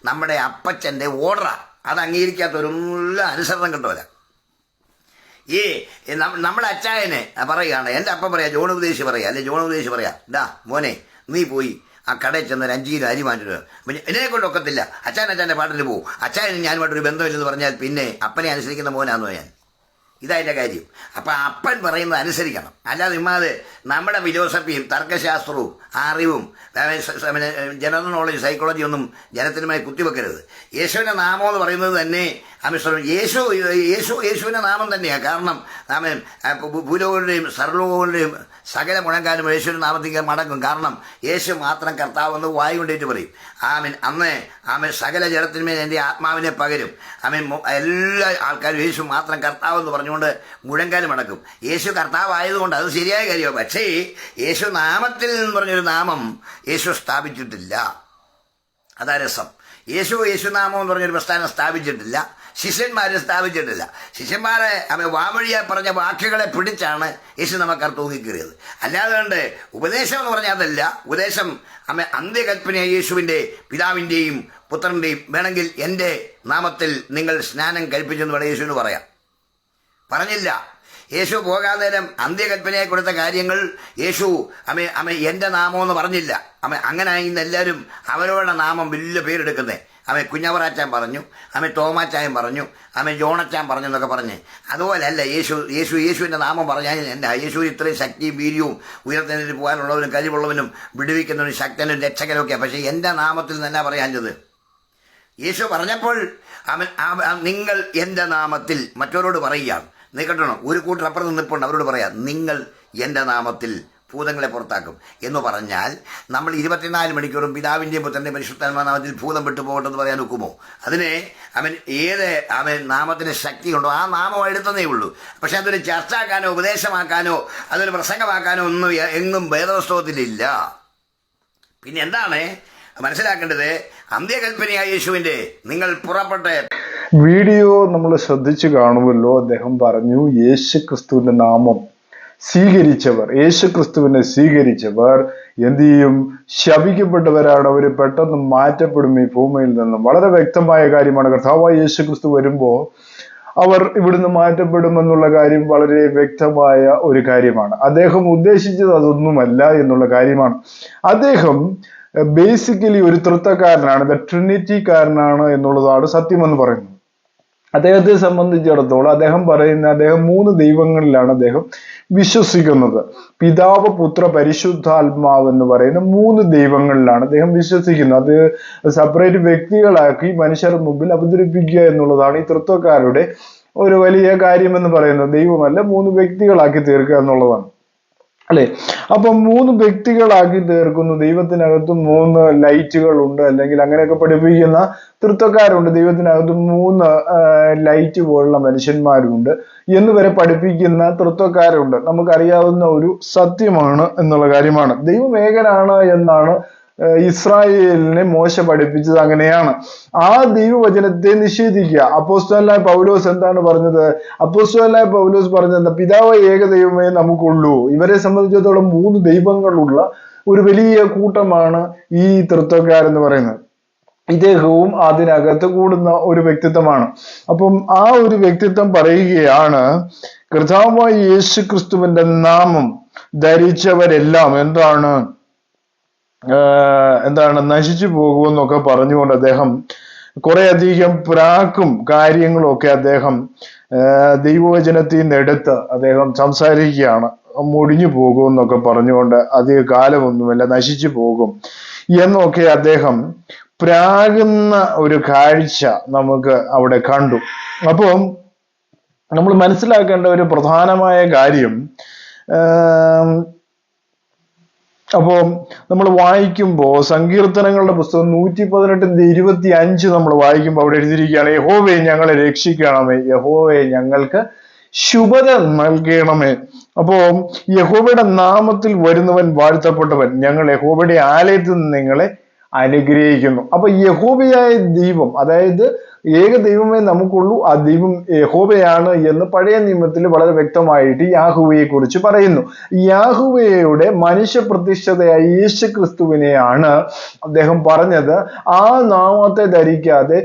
നമ്മുടെ അപ്പച്ചൻ്റെ ഓർഡറാണ്. അത് അംഗീകരിക്കാത്തവരൊന്നും അനുസരണം കണ്ടവരാ. ഈ നമ്മുടെ അച്ചായനെ പറയുകയാണ്, എൻ്റെ അപ്പം പറയാം, ജോൺ ഉപദേശി പറയാം, അല്ലെ ജോൺ ഉപദേശി പറയാം, ഡാ മോനെ നീ പോയി ആ കടയിൽ ചെന്ന് ഒരു 5 കിലോ അരി വാങ്ങിട്ട് പിന്നെ എന്നെ കൊണ്ടൊക്കത്തില്ല, അച്ചായൻ്റെ പാട്ടിന് പോകും, അച്ചായന് ഞാനുമായിട്ടൊരു ബന്ധമില്ലെന്ന് പറഞ്ഞാൽ പിന്നെ അപ്പനെ അനുസരിക്കുന്ന മോനാണെന്നോ ഞാൻ. ഇതതിൻ്റെ കാര്യം. അപ്പം അപ്പൻ പറയുന്നത് അനുസരിക്കണം. അല്ലാതെ ഇമ്മാതെ നമ്മുടെ ഫിലോസഫിയും തർക്കശാസ്ത്രവും അറിവും ജനറൽ നോളജ് സൈക്കോളജി ഒന്നും ജനത്തിനുമായി കുത്തിവെക്കരുത്. യേശുവിൻ്റെ നാമം എന്ന് പറയുന്നത് തന്നെ യേശുവിൻ്റെ നാമം തന്നെയാണ്. കാരണം ഭൂലോകങ്ങളുടെയും സർലോകങ്ങളുടെയും സകല മുഴങ്കാലും യേശുവിൻ്റെ നാമത്തേക്ക് മടങ്ങും. കാരണം യേശു മാത്രം കർത്താവെന്ന് വായു കൊണ്ടേറ്റ് പറയും. അന്ന് സകല ജഡത്തിന്മേൽ എൻ്റെ ആത്മാവിനെ പകരും. എല്ലാ ആൾക്കാരും യേശു മാത്രം കർത്താവെന്ന് പറഞ്ഞുകൊണ്ട് മുഴങ്കാലും മടക്കും. യേശു കർത്താവായതുകൊണ്ട് അത് ശരിയായ കാര്യമാണ്. പക്ഷേ യേശു നാമത്തിൽ എന്ന് പറഞ്ഞൊരു നാമം യേശു സ്ഥാപിച്ചിട്ടില്ല. അതാ രസം. യേശുനാമം എന്ന് പറഞ്ഞൊരു പ്രസ്ഥാനം സ്ഥാപിച്ചിട്ടില്ല, ശിഷ്യന്മാരെ സ്ഥാപിച്ചിട്ടില്ല. ശിഷ്യന്മാരെ വാമൊഴിയെ പറഞ്ഞ വാക്കുകളെ പിടിച്ചാണ് യേശു നമുക്കർ തൂങ്ങിക്കേറിയത്. അല്ലാതെ കൊണ്ട് ഉപദേശം എന്ന് പറഞ്ഞാൽ അതല്ല. ഉപദേശം അന്ത്യകൽപ്പന യേശുവിൻ്റെ പിതാവിൻ്റെയും പുത്രൻ്റെയും വേണമെങ്കിൽ എൻ്റെ നാമത്തിൽ നിങ്ങൾ സ്നാനം കഴിപ്പിച്ചെന്ന് വേണം യേശുവിന് പറയാം. പറഞ്ഞില്ല. യേശു പോകാൻ നേരം അന്ത്യകൽപ്പനയെ കൊടുത്ത കാര്യങ്ങൾ യേശു എൻ്റെ നാമമെന്ന് പറഞ്ഞില്ല. അങ്ങനെ ഇന്ന് എല്ലാവരും അവരവരുടെ നാമം വലിയ പേരെടുക്കുന്നേ. കുഞ്ഞവറാച്ചാൻ പറഞ്ഞു, തോമാച്ചായൻ പറഞ്ഞു, ജോണച്ചാൻ പറഞ്ഞു എന്നൊക്കെ പറഞ്ഞ്. അതുപോലെയല്ല യേശുവിൻ്റെ നാമം പറഞ്ഞാൽ എന്നാ? യേശു ഇത്രയും ശക്തിയും വീര്യവും ഉയർത്തേണ്ടിട്ട് പോകാനുള്ളവനും കഴിവുള്ളവനും വിടുവിക്കുന്നവനും ശക്തനും രക്ഷകനും ഒക്കെയാണ്. പക്ഷേ എൻ്റെ നാമത്തിൽ തന്നെ പറയാഞ്ഞത് യേശു പറഞ്ഞപ്പോൾ നിങ്ങൾ എൻ്റെ നാമത്തിൽ മറ്റവരോട് പറയുകയാണ്. നീ കേട്ടോ, ഒരു കൂട്ടർ അപ്പുറത്ത് നിൽപ്പുണ്ട്, അവരോട് പറയാം നിങ്ങൾ എൻ്റെ നാമത്തിൽ ഭൂതങ്ങളെ പുറത്താക്കും എന്ന് പറഞ്ഞാൽ നമ്മൾ 24 മണിക്കൂറും പിതാവിൻ്റെയും പുത്രൻ്റെയും പരിശുദ്ധാത്മാവിന്റെ നാമത്തിൽ ഭൂതം വിട്ടു പോകട്ടെന്ന് പറയാൻ ഒക്കുമോ? അതിനെ ഏത് നാമത്തിന് ശക്തിയുണ്ടോ ആ നാമം എടുത്തതേ ഉള്ളൂ. പക്ഷെ അതൊരു ചർച്ചയാക്കാനോ ഉപദേശമാക്കാനോ അതൊരു പ്രസംഗമാക്കാനോ ഒന്നും എങ്ങും വേദപുസ്തകത്തിലില്ല. പിന്നെ എന്താണ് മനസ്സിലാക്കേണ്ടത്? അന്ത്യകൽപ്പനയായ യേശുവിൻ്റെ നിങ്ങൾ പുറപ്പെട്ട് വീഡിയോ നമ്മൾ ശ്രദ്ധിച്ചു കാണുമല്ലോ. അദ്ദേഹം പറഞ്ഞു യേശു ക്രിസ്തുവിന്റെ നാമം സ്വീകരിച്ചവർ, യേശു ക്രിസ്തുവിനെ സ്വീകരിച്ചവർ എന്ത് ചെയ്യും? ശപിക്കപ്പെട്ടവരാണ്. അവർ പെട്ടെന്ന് മാറ്റപ്പെടും ഈ ഭൂമിയിൽ നിന്നും. വളരെ വ്യക്തമായ കാര്യമാണ്. കർത്താവായ യേശു ക്രിസ്തു വരുമ്പോൾ അവർ ഇവിടുന്ന് മാറ്റപ്പെടുമെന്നുള്ള കാര്യം വളരെ വ്യക്തമായ ഒരു കാര്യമാണ്. അദ്ദേഹം ഉദ്ദേശിച്ചത് അതൊന്നുമല്ല എന്നുള്ള കാര്യമാണ്. അദ്ദേഹം ബേസിക്കലി ഒരു തൃത്വക്കാരനാണ്, ട്രിനിറ്റിക്കാരനാണ് എന്നുള്ളതാണ് സത്യമെന്ന് പറയുന്നത്. അദ്ദേഹത്തെ സംബന്ധിച്ചിടത്തോളം അദ്ദേഹം 3 ദൈവങ്ങളിലാണ് അദ്ദേഹം വിശ്വസിക്കുന്നത്. പിതാവ്, പുത്ര, പരിശുദ്ധാത്മാവ് എന്ന് പറയുന്ന 3 ദൈവങ്ങളിലാണ് അദ്ദേഹം വിശ്വസിക്കുന്നത്. അത് സെപ്പറേറ്റ് വ്യക്തികളാക്കി മനുഷ്യരുടെ മുമ്പിൽ അവതരിപ്പിക്കുക എന്നുള്ളതാണ് ഈ തൃത്വക്കാരുടെ ഒരു വലിയ കാര്യം എന്ന് പറയുന്നത്. ദൈവമല്ല, 3 വ്യക്തികളാക്കി തീർക്കുക എന്നുള്ളതാണ്, അല്ലെ? അപ്പൊ 3 വ്യക്തികളാക്കി തീർക്കുന്നു. ദൈവത്തിനകത്തും 3 ലൈറ്റുകൾ ഉണ്ട്, അല്ലെങ്കിൽ അങ്ങനെയൊക്കെ പഠിപ്പിക്കുന്ന തൃത്വക്കാരുണ്ട്. ദൈവത്തിനകത്തും 3 ലൈറ്റ് പോലുള്ള മനുഷ്യന്മാരുണ്ട് എന്ന് വരെ പഠിപ്പിക്കുന്ന തൃത്വക്കാരുണ്ട്. നമുക്കറിയാവുന്ന ഒരു സത്യമാണ് എന്നുള്ള കാര്യമാണ്. ദൈവം ഏകനാണ് എന്നാണ് ഇസ്രായേലിനെ മോശ പഠിപ്പിച്ചത് അങ്ങനെയാണ്. ആ ദൈവവചനത്തെ നിഷേധിക്കുക. അപ്പോസ്തലനായ പൗലോസ് എന്താണ് പറഞ്ഞത്? അപ്പോസ്തലനായ പൗലോസ് പറഞ്ഞത് പിതാവ് ഏക ദൈവമേ നമുക്കുള്ളൂ. ഇവരെ സംബന്ധിച്ചിടത്തോളം 3 ദൈവങ്ങളുള്ള ഒരു വലിയ കൂട്ടമാണ് ഈ തൃത്വക്കാരെന്ന് പറയുന്നത്. ഇദ്ദേഹവും അതിനകത്ത് കൂടുന്ന ഒരു വ്യക്തിത്വമാണ്. അപ്പം ആ ഒരു വ്യക്തിത്വം പറയുകയാണ്, കർത്താവായ യേശു ക്രിസ്തുവിന്റെ നാമം ധരിച്ചവരെല്ലാം എന്താണ് നശിച്ചു പോകുമെന്നൊക്കെ പറഞ്ഞുകൊണ്ട് അദ്ദേഹം കുറെ അധികം പ്രാക്കും കാര്യങ്ങളും ഒക്കെ അദ്ദേഹം ദൈവവചനത്തിൽ നിന്ന് എടുത്ത് അദ്ദേഹം സംസാരിക്കുകയാണ്. മുടിഞ്ഞു പോകുമെന്നൊക്കെ പറഞ്ഞുകൊണ്ട് അധിക കാലമൊന്നുമില്ല, നശിച്ചു പോകും എന്നൊക്കെ അദ്ദേഹം പ്രാകുന്ന ഒരു കാഴ്ച നമുക്ക് അവിടെ കണ്ടു. അപ്പം നമ്മൾ മനസ്സിലാക്കേണ്ട ഒരു പ്രധാനമായ കാര്യം, അപ്പോൾ നമ്മൾ വായിക്കുമ്പോൾ സങ്കീർത്തനങ്ങളുടെ പുസ്തകം 118:25 നമ്മൾ വായിക്കുമ്പോൾ അവിടെ എഴുതിയിരിക്കുകയാണ്, യഹോവേ ഞങ്ങളെ രക്ഷിക്കണമേ, യഹോവേ ഞങ്ങൾക്ക് ശുഭത നൽകണമേ. അപ്പോ യഹോവയുടെ നാമത്തിൽ വരുന്നവൻ വാഴ്ത്തപ്പെട്ടവൻ, ഞങ്ങൾ യഹോവയുടെ ആലയത്തിൽ നിന്ന് നിങ്ങളെ അനുഗ്രഹിക്കുന്നു. അപ്പൊ യഹോവയായ ദൈവം, അതായത് ഏക ദൈവമേ നമുക്കുള്ളൂ, ആ ദൈവം യഹോവയാണ് എന്ന് പഴയ നിയമത്തിൽ വളരെ വ്യക്തമായിട്ട് യാഹുവയെ കുറിച്ച് പറയുന്നു. യാഹുവയുടെ മനുഷ്യ പ്രത്യക്ഷതയായ യേശു ക്രിസ്തുവിനെയാണ് അദ്ദേഹം പറഞ്ഞത്. ആ നാമത്തെ ധരിക്കാതെ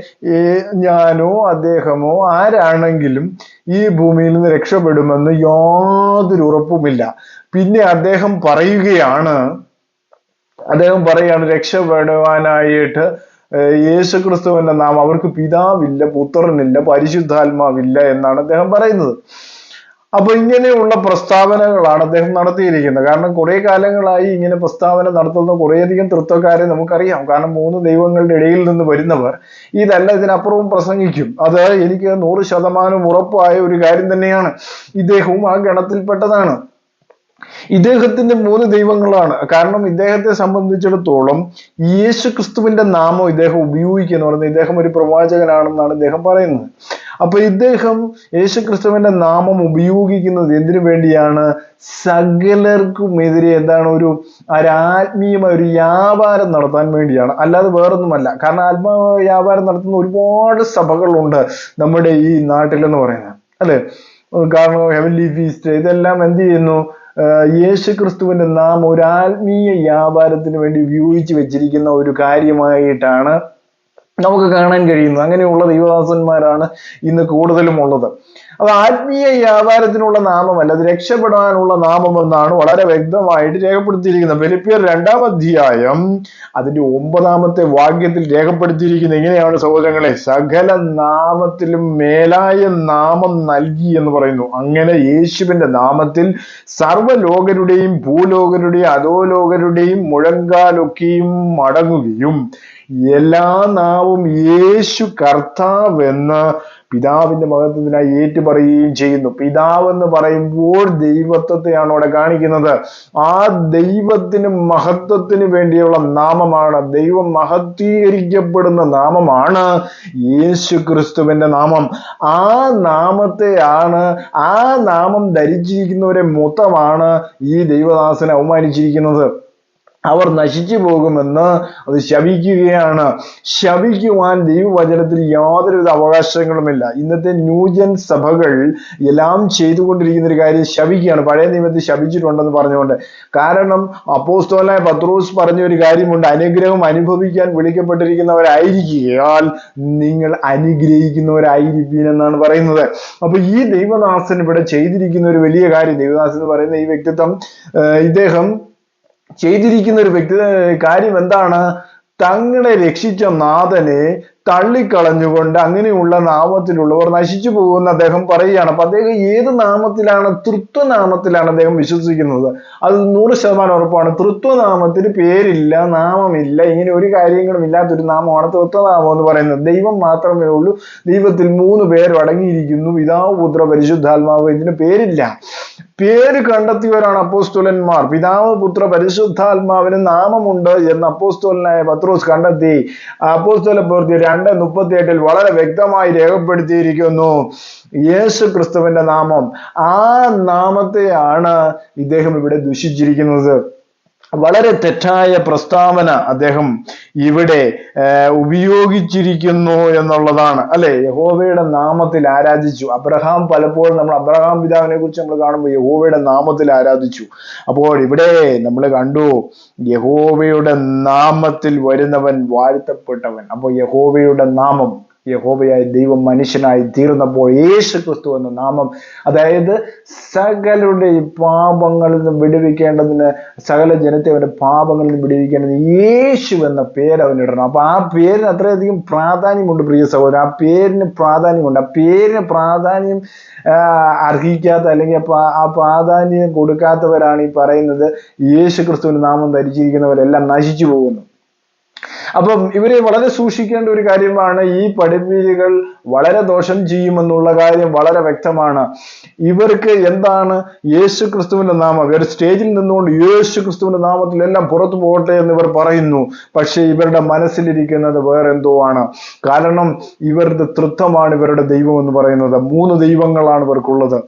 ഞാനോ അദ്ദേഹമോ ആരാണെങ്കിലും ഈ ഭൂമിയിൽ നിന്ന് രക്ഷപ്പെടുമെന്ന് യാതൊരു ഉറപ്പുമില്ല. പിന്നെ അദ്ദേഹം പറയുകയാണ് രക്ഷപ്പെടുവാനായിട്ട് യേശു ക്രിസ്തുവിന്റെ നാമം, അവർക്ക് പിതാവില്ല, പുത്രനില്ല, പരിശുദ്ധാത്മാവില്ല എന്നാണ് അദ്ദേഹം പറയുന്നത്. അപ്പൊ ഇങ്ങനെയുള്ള പ്രസ്താവനകളാണ് അദ്ദേഹം നടത്തിയിരിക്കുന്നത്. കാരണം കുറെ കാലങ്ങളായി ഇങ്ങനെ പ്രസ്താവന നടത്തുന്ന കുറേയധികം തൃത്വക്കാരെ നമുക്കറിയാം. കാരണം 3 ദൈവങ്ങളുടെ ഇടയിൽ നിന്ന് വരുന്നവർ ഇതല്ല ഇതിനപ്പുറവും പ്രസംഗിക്കും. അത് എനിക്ക് 100% ഉറപ്പായ ഒരു കാര്യം തന്നെയാണ്. ഇദ്ദേഹവും ആ ഗണത്തിൽപ്പെട്ടതാണ്. ഇദ്ദേഹത്തിന്റെ 3 ദൈവങ്ങളാണ്. കാരണം ഇദ്ദേഹത്തെ സംബന്ധിച്ചിടത്തോളം യേശു ക്രിസ്തുവിന്റെ നാമം ഇദ്ദേഹം ഉപയോഗിക്കുന്ന പറയുന്നത് ഇദ്ദേഹം ഒരു പ്രവാചകനാണെന്നാണ് ഇദ്ദേഹം പറയുന്നത്. അപ്പൊ ഇദ്ദേഹം യേശു ക്രിസ്തുവിന്റെ നാമം ഉപയോഗിക്കുന്നത് എന്തിനു വേണ്ടിയാണ്? സകലർക്കുമെതിരെ ഒരു ആത്മീയമായ ഒരു വ്യാപാരം നടത്താൻ വേണ്ടിയാണ്, അല്ലാതെ വേറൊന്നുമല്ല. കാരണം വ്യാപാരം നടത്തുന്ന ഒരുപാട് സഭകളുണ്ട് നമ്മുടെ ഈ നാട്ടിലെന്ന് പറയുന്നത്, അല്ലെ? കാരണം ഹെവൻലി ഫീസ്റ്റ് ഇതെല്ലാം എന്ത് ചെയ്യുന്നു? യേശു ക്രിസ്തുവിന്റെ നാമം ഒരു ആത്മീയ വ്യാപാരത്തിന് വേണ്ടി ഉപയോഗിച്ച് വെച്ചിരിക്കുന്ന ഒരു കാര്യമായിട്ടാണ് നമുക്ക് കാണാൻ കഴിയുന്നു. അങ്ങനെയുള്ള ദൈവദാസന്മാരാണ് ഇന്ന് കൂടുതലും ഉള്ളത്. അത് ആത്മീയ വ്യാപാരത്തിനുള്ള നാമമല്ല, അത് രക്ഷപ്പെടാനുള്ള നാമമെന്നാണ് വളരെ വ്യക്തമായിട്ട് രേഖപ്പെടുത്തിയിരിക്കുന്നത്. ഫിലിപ്പിയർ 2-ാം അധ്യായം അതിന്റെ 9-ാമത്തെ വാക്യത്തിൽ രേഖപ്പെടുത്തിയിരിക്കുന്നത് എങ്ങനെയാണ് സഹോദരങ്ങളെ? സകല നാമത്തിലും മേലായ നാമം നൽകി എന്ന് പറയുന്നു. അങ്ങനെ യേശുവിന്റെ നാമത്തിൽ സർവ്വലോകരുടെയും ഭൂലോകരുടെയും അധോലോകരുടെയും മുഴങ്കാലൊക്കെയും മടങ്ങുകയും എല്ലാ നാവും യേശു കർത്താവെന്ന് പിതാവിന്റെ മഹത്വത്തിനായി ഏറ്റുപറയുകയും ചെയ്യുന്നു. പിതാവ് എന്ന് പറയുമ്പോൾ ദൈവത്വത്തെയാണ് അവിടെ കാണിക്കുന്നത്. ആ ദൈവത്തിന് മഹത്വത്തിന് വേണ്ടിയുള്ള നാമമാണ്, ദൈവം മഹത്വീകരിക്കപ്പെടുന്ന നാമമാണ് യേശു ക്രിസ്തുവിന്റെ നാമം. ആ നാമത്തെയാണ്, ആ നാമം ധരിച്ചിരിക്കുന്നവരെ മൊത്തമാണ് ഈ ദൈവദാസനെ അവമാനിച്ചിരിക്കുന്നത്. അവർ നശിച്ചു പോകുമെന്ന് അത് ശപിക്കുകയാണ്. ശപിക്കുവാൻ ദൈവവചനത്തിൽ യാതൊരുവിധ അവകാശങ്ങളുമില്ല. ഇന്നത്തെ ന്യൂജൻ സഭകൾ എല്ലാം ചെയ്തുകൊണ്ടിരിക്കുന്ന ഒരു കാര്യം ശപിക്കുകയാണ്. പഴയ നിയമത്തിൽ ശപിച്ചിട്ടുണ്ടെന്ന് പറഞ്ഞുകൊണ്ട്. കാരണം അപ്പോസ്തലനായ പത്രോസ് പറഞ്ഞ ഒരു കാര്യമുണ്ട്, അനുഗ്രഹം അനുഭവിക്കാൻ വിളിക്കപ്പെട്ടിരിക്കുന്നവരായിരിക്കുകയാൽ നിങ്ങൾ അനുഗ്രഹിക്കുന്നവരായിരിക്കും എന്നാണ് പറയുന്നത്. അപ്പൊ ഈ ദൈവദാസൻ ഇവിടെ ചെയ്തിരിക്കുന്ന ഒരു വലിയ കാര്യം, ദൈവദാസൻ എന്ന് പറയുന്ന ഈ വ്യക്തിത്വം, ഇദ്ദേഹം ചെയ്തിരിക്കുന്ന ഒരു കാര്യം എന്താണ്? തങ്ങളെ രക്ഷിച്ച നാഥനെ തള്ളിക്കളഞ്ഞുകൊണ്ട് അങ്ങനെയുള്ള നാമത്തിലുള്ളവർ നശിച്ചു പോകുമെന്ന് അദ്ദേഹം പറയുകയാണ്. അപ്പൊ അദ്ദേഹം ഏത് നാമത്തിലാണ്? തൃത്വനാമത്തിലാണ് അദ്ദേഹം വിശ്വസിക്കുന്നത്. അത് 100% ഉറപ്പാണ്. തൃത്വനാമത്തിന് പേരില്ല, നാമമില്ല, ഇങ്ങനെ ഒരു കാര്യങ്ങളും ഇല്ലാത്തൊരു നാമമാണ് തൃത്വനാമം എന്ന് പറയുന്നത്. ദൈവം മാത്രമേ ഉള്ളൂ. ദൈവത്തിൽ 3 പേരും അടങ്ങിയിരിക്കുന്നു, പിതാവ്, പുത്ര, പരിശുദ്ധാത്മാവ്. ഇതിന് പേരില്ല. പേര് കണ്ടെത്തിയവരാണ് അപ്പോസ്തലന്മാർ. പിതാവ്, പുത്ര, പരിശുദ്ധാത്മാവിന് നാമമുണ്ട് എന്ന് അപ്പോസ്തലനായ പത്രോസ് കണ്ടെത്തി. അപ്പോസ്തല പ്രവൃത്തി 2:38 വളരെ വ്യക്തമായി രേഖപ്പെടുത്തിയിരിക്കുന്നു യേശു ക്രിസ്തുവിന്റെ നാമം. ആ നാമത്തെയാണ് ഇദ്ദേഹം ഇവിടെ ദുഷിച്ചിരിക്കുന്നത്. വളരെ തെറ്റായ പ്രസ്താവന അദ്ദേഹം ഇവിടെ ഉപയോഗിച്ചിരിക്കുന്നു എന്നുള്ളതാണ്. അല്ലെ, യഹോവയുടെ നാമത്തിൽ ആരാധിച്ചു. അബ്രഹാം പലപ്പോഴും നമ്മൾ അബ്രഹാം പിതാവിനെ കുറിച്ച് നമ്മൾ കാണുമ്പോൾ യഹോവയുടെ നാമത്തിൽ ആരാധിച്ചു. അപ്പോൾ ഇവിടെ നമ്മൾ കണ്ടു യഹോവയുടെ നാമത്തിൽ വരുന്നവൻ വാഴ്ത്തപ്പെട്ടവൻ. അപ്പോൾ യഹോവയുടെ നാമം, യഹോവയായ ദൈവം മനുഷ്യനായി തീർന്നപ്പോൾ യേശു ക്രിസ്തു എന്ന നാമം, അതായത് സകലരുടെ പാപങ്ങളിൽ നിന്ന് വിടുവിക്കേണ്ടതിന്, സകല ജനത്തെ അവന്റെ പാപങ്ങളിൽ നിന്ന് വിടുവിക്കേണ്ടതിന് യേശു എന്ന പേര് അവനിടണം. അപ്പൊ ആ പേരിന് അത്രയധികം പ്രാധാന്യമുണ്ട് പ്രിയ സഹോദരൻ. ആ പേരിന് പ്രാധാന്യമുണ്ട്. ആ പേരിന് പ്രാധാന്യം അർഹിക്കാത്ത, അല്ലെങ്കിൽ ആ പ്രാധാന്യം കൊടുക്കാത്തവരാണ് ഈ പറയുന്നത് യേശു ക്രിസ്തുവിന്റെ നാമം ധരിച്ചിരിക്കുന്നവരെല്ലാം നശിച്ചു പോകുന്നു. അപ്പം ഇവരെ വളരെ സൂക്ഷിക്കേണ്ട ഒരു കാര്യമാണ്. ഈ പഠിപ്പീരുകൾ വളരെ ദോഷം ചെയ്യുമെന്നുള്ള കാര്യം വളരെ വ്യക്തമാണ്. ഇവർക്ക് എന്താണ് യേശു ക്രിസ്തുവിന്റെ നാമം, ഇവർ സ്റ്റേജിൽ നിന്നുകൊണ്ട് യേശു ക്രിസ്തുവിന്റെ നാമത്തിൽ എല്ലാം പുറത്തു പോകട്ടെ എന്ന് ഇവർ പറയുന്നു. പക്ഷെ ഇവരുടെ മനസ്സിലിരിക്കുന്നത് വേറെന്തോ ആണ്. കാരണം ഇവരുടെ തൃത്വമാണ് ഇവരുടെ ദൈവം എന്ന് പറയുന്നത്. 3 ദൈവങ്ങളാണ് ഇവർക്കുള്ളത്.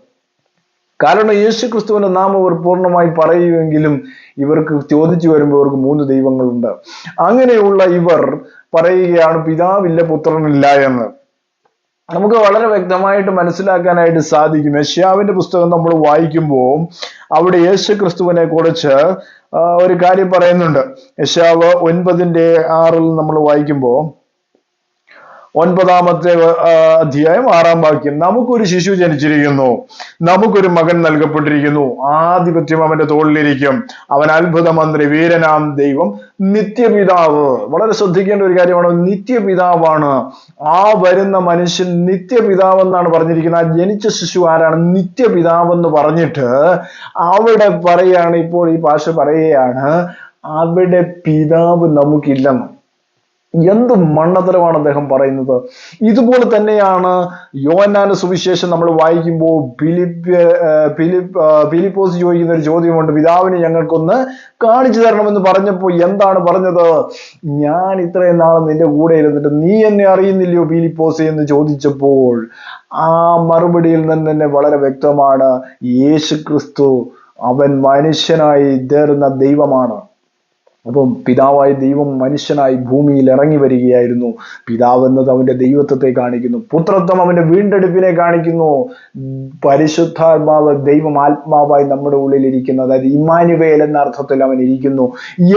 കാരണം യേശു ക്രിസ്തുവിന്റെ നാമം ഇവർ പൂർണ്ണമായി പറയുമെങ്കിലും ഇവർക്ക് ചോദിച്ചു വരുമ്പോൾ ഇവർക്ക് 3 ദൈവങ്ങളുണ്ട്. അങ്ങനെയുള്ള ഇവർ പറയുകയാണ് പിതാവില്ല പുത്രനില്ല എന്ന്. നമുക്ക് വളരെ വ്യക്തമായിട്ട് മനസ്സിലാക്കാനായിട്ട് സാധിക്കും. യെശയ്യാവിന്റെ പുസ്തകം നമ്മൾ വായിക്കുമ്പോൾ അവിടെ യേശു ക്രിസ്തുവിനെ കുറിച്ച് ഒരു കാര്യം പറയുന്നുണ്ട്. യെശയ്യാവ് 9:6 നമ്മൾ വായിക്കുമ്പോൾ 9-ാമത്തെ അധ്യായം 6-ാം വാക്യം, നമുക്കൊരു ശിശു ജനിച്ചിരിക്കുന്നു, നമുക്കൊരു മകൻ നൽകപ്പെട്ടിരിക്കുന്നു, ആധിപത്യം അവന്റെ തോളിലിരിക്കും, അവൻ അത്ഭുത മന്ത്രി, വീരനാം ദൈവം, നിത്യപിതാവ്. വളരെ ശ്രദ്ധിക്കേണ്ട ഒരു കാര്യമാണ്, നിത്യപിതാവാണ്. ആ വരുന്ന മനുഷ്യൻ നിത്യപിതാവ് എന്നാണ് പറഞ്ഞിരിക്കുന്നത്. ആ ജനിച്ച ശിശു ആരാണ്? നിത്യപിതാവെന്ന് പറഞ്ഞിട്ട് അവിടെ പറയാണ്, ഇപ്പോൾ ഈ ഭാഷ പറയുകയാണ്, അവിടെ പിതാവ് നമുക്കില്ലെന്ന്. എന്ത് മണ്ണത്തരമാണ് അദ്ദേഹം പറയുന്നത്. ഇതുപോലെ തന്നെയാണ് യോഹന്നാന്റെ സുവിശേഷം നമ്മൾ വായിക്കുമ്പോൾ ഫിലിപ്പോസ് ചോദിക്കുന്ന ഒരു ചോദ്യമുണ്ട്, പിതാവിനെ ഞങ്ങൾക്കൊന്ന് കാണിച്ചു തരണമെന്ന് പറഞ്ഞപ്പോൾ എന്താണ് പറഞ്ഞത്? ഞാൻ ഇത്രയും നാളെ നിന്റെ കൂടെ ഇരുന്നിട്ട് നീ എന്നെ അറിയുന്നില്ലയോ ഫിലിപ്പോസ് എന്ന് ചോദിച്ചപ്പോൾ ആ മറുപടിയിൽ നിന്ന് തന്നെ വളരെ വ്യക്തമാണ്, യേശു ക്രിസ്തു അവൻ മനുഷ്യനായി തീർന്ന ദൈവമാണ്. അപ്പം പിതാവായ ദൈവം മനുഷ്യനായി ഭൂമിയിൽ ഇറങ്ങി വരികയായിരുന്നു. പിതാവ് എന്നത് അവന്റെ ദൈവത്വത്തെ കാണിക്കുന്നു, പുത്രത്വം അവന്റെ വീണ്ടെടുപ്പിനെ കാണിക്കുന്നു, പരിശുദ്ധാത്മാവ് ദൈവം ആത്മാവായി നമ്മുടെ ഉള്ളിൽ ഇരിക്കുന്നു, അതായത് ഇമ്മാനുവേൽ എന്ന അർത്ഥത്തിൽ അവൻ ഇരിക്കുന്നു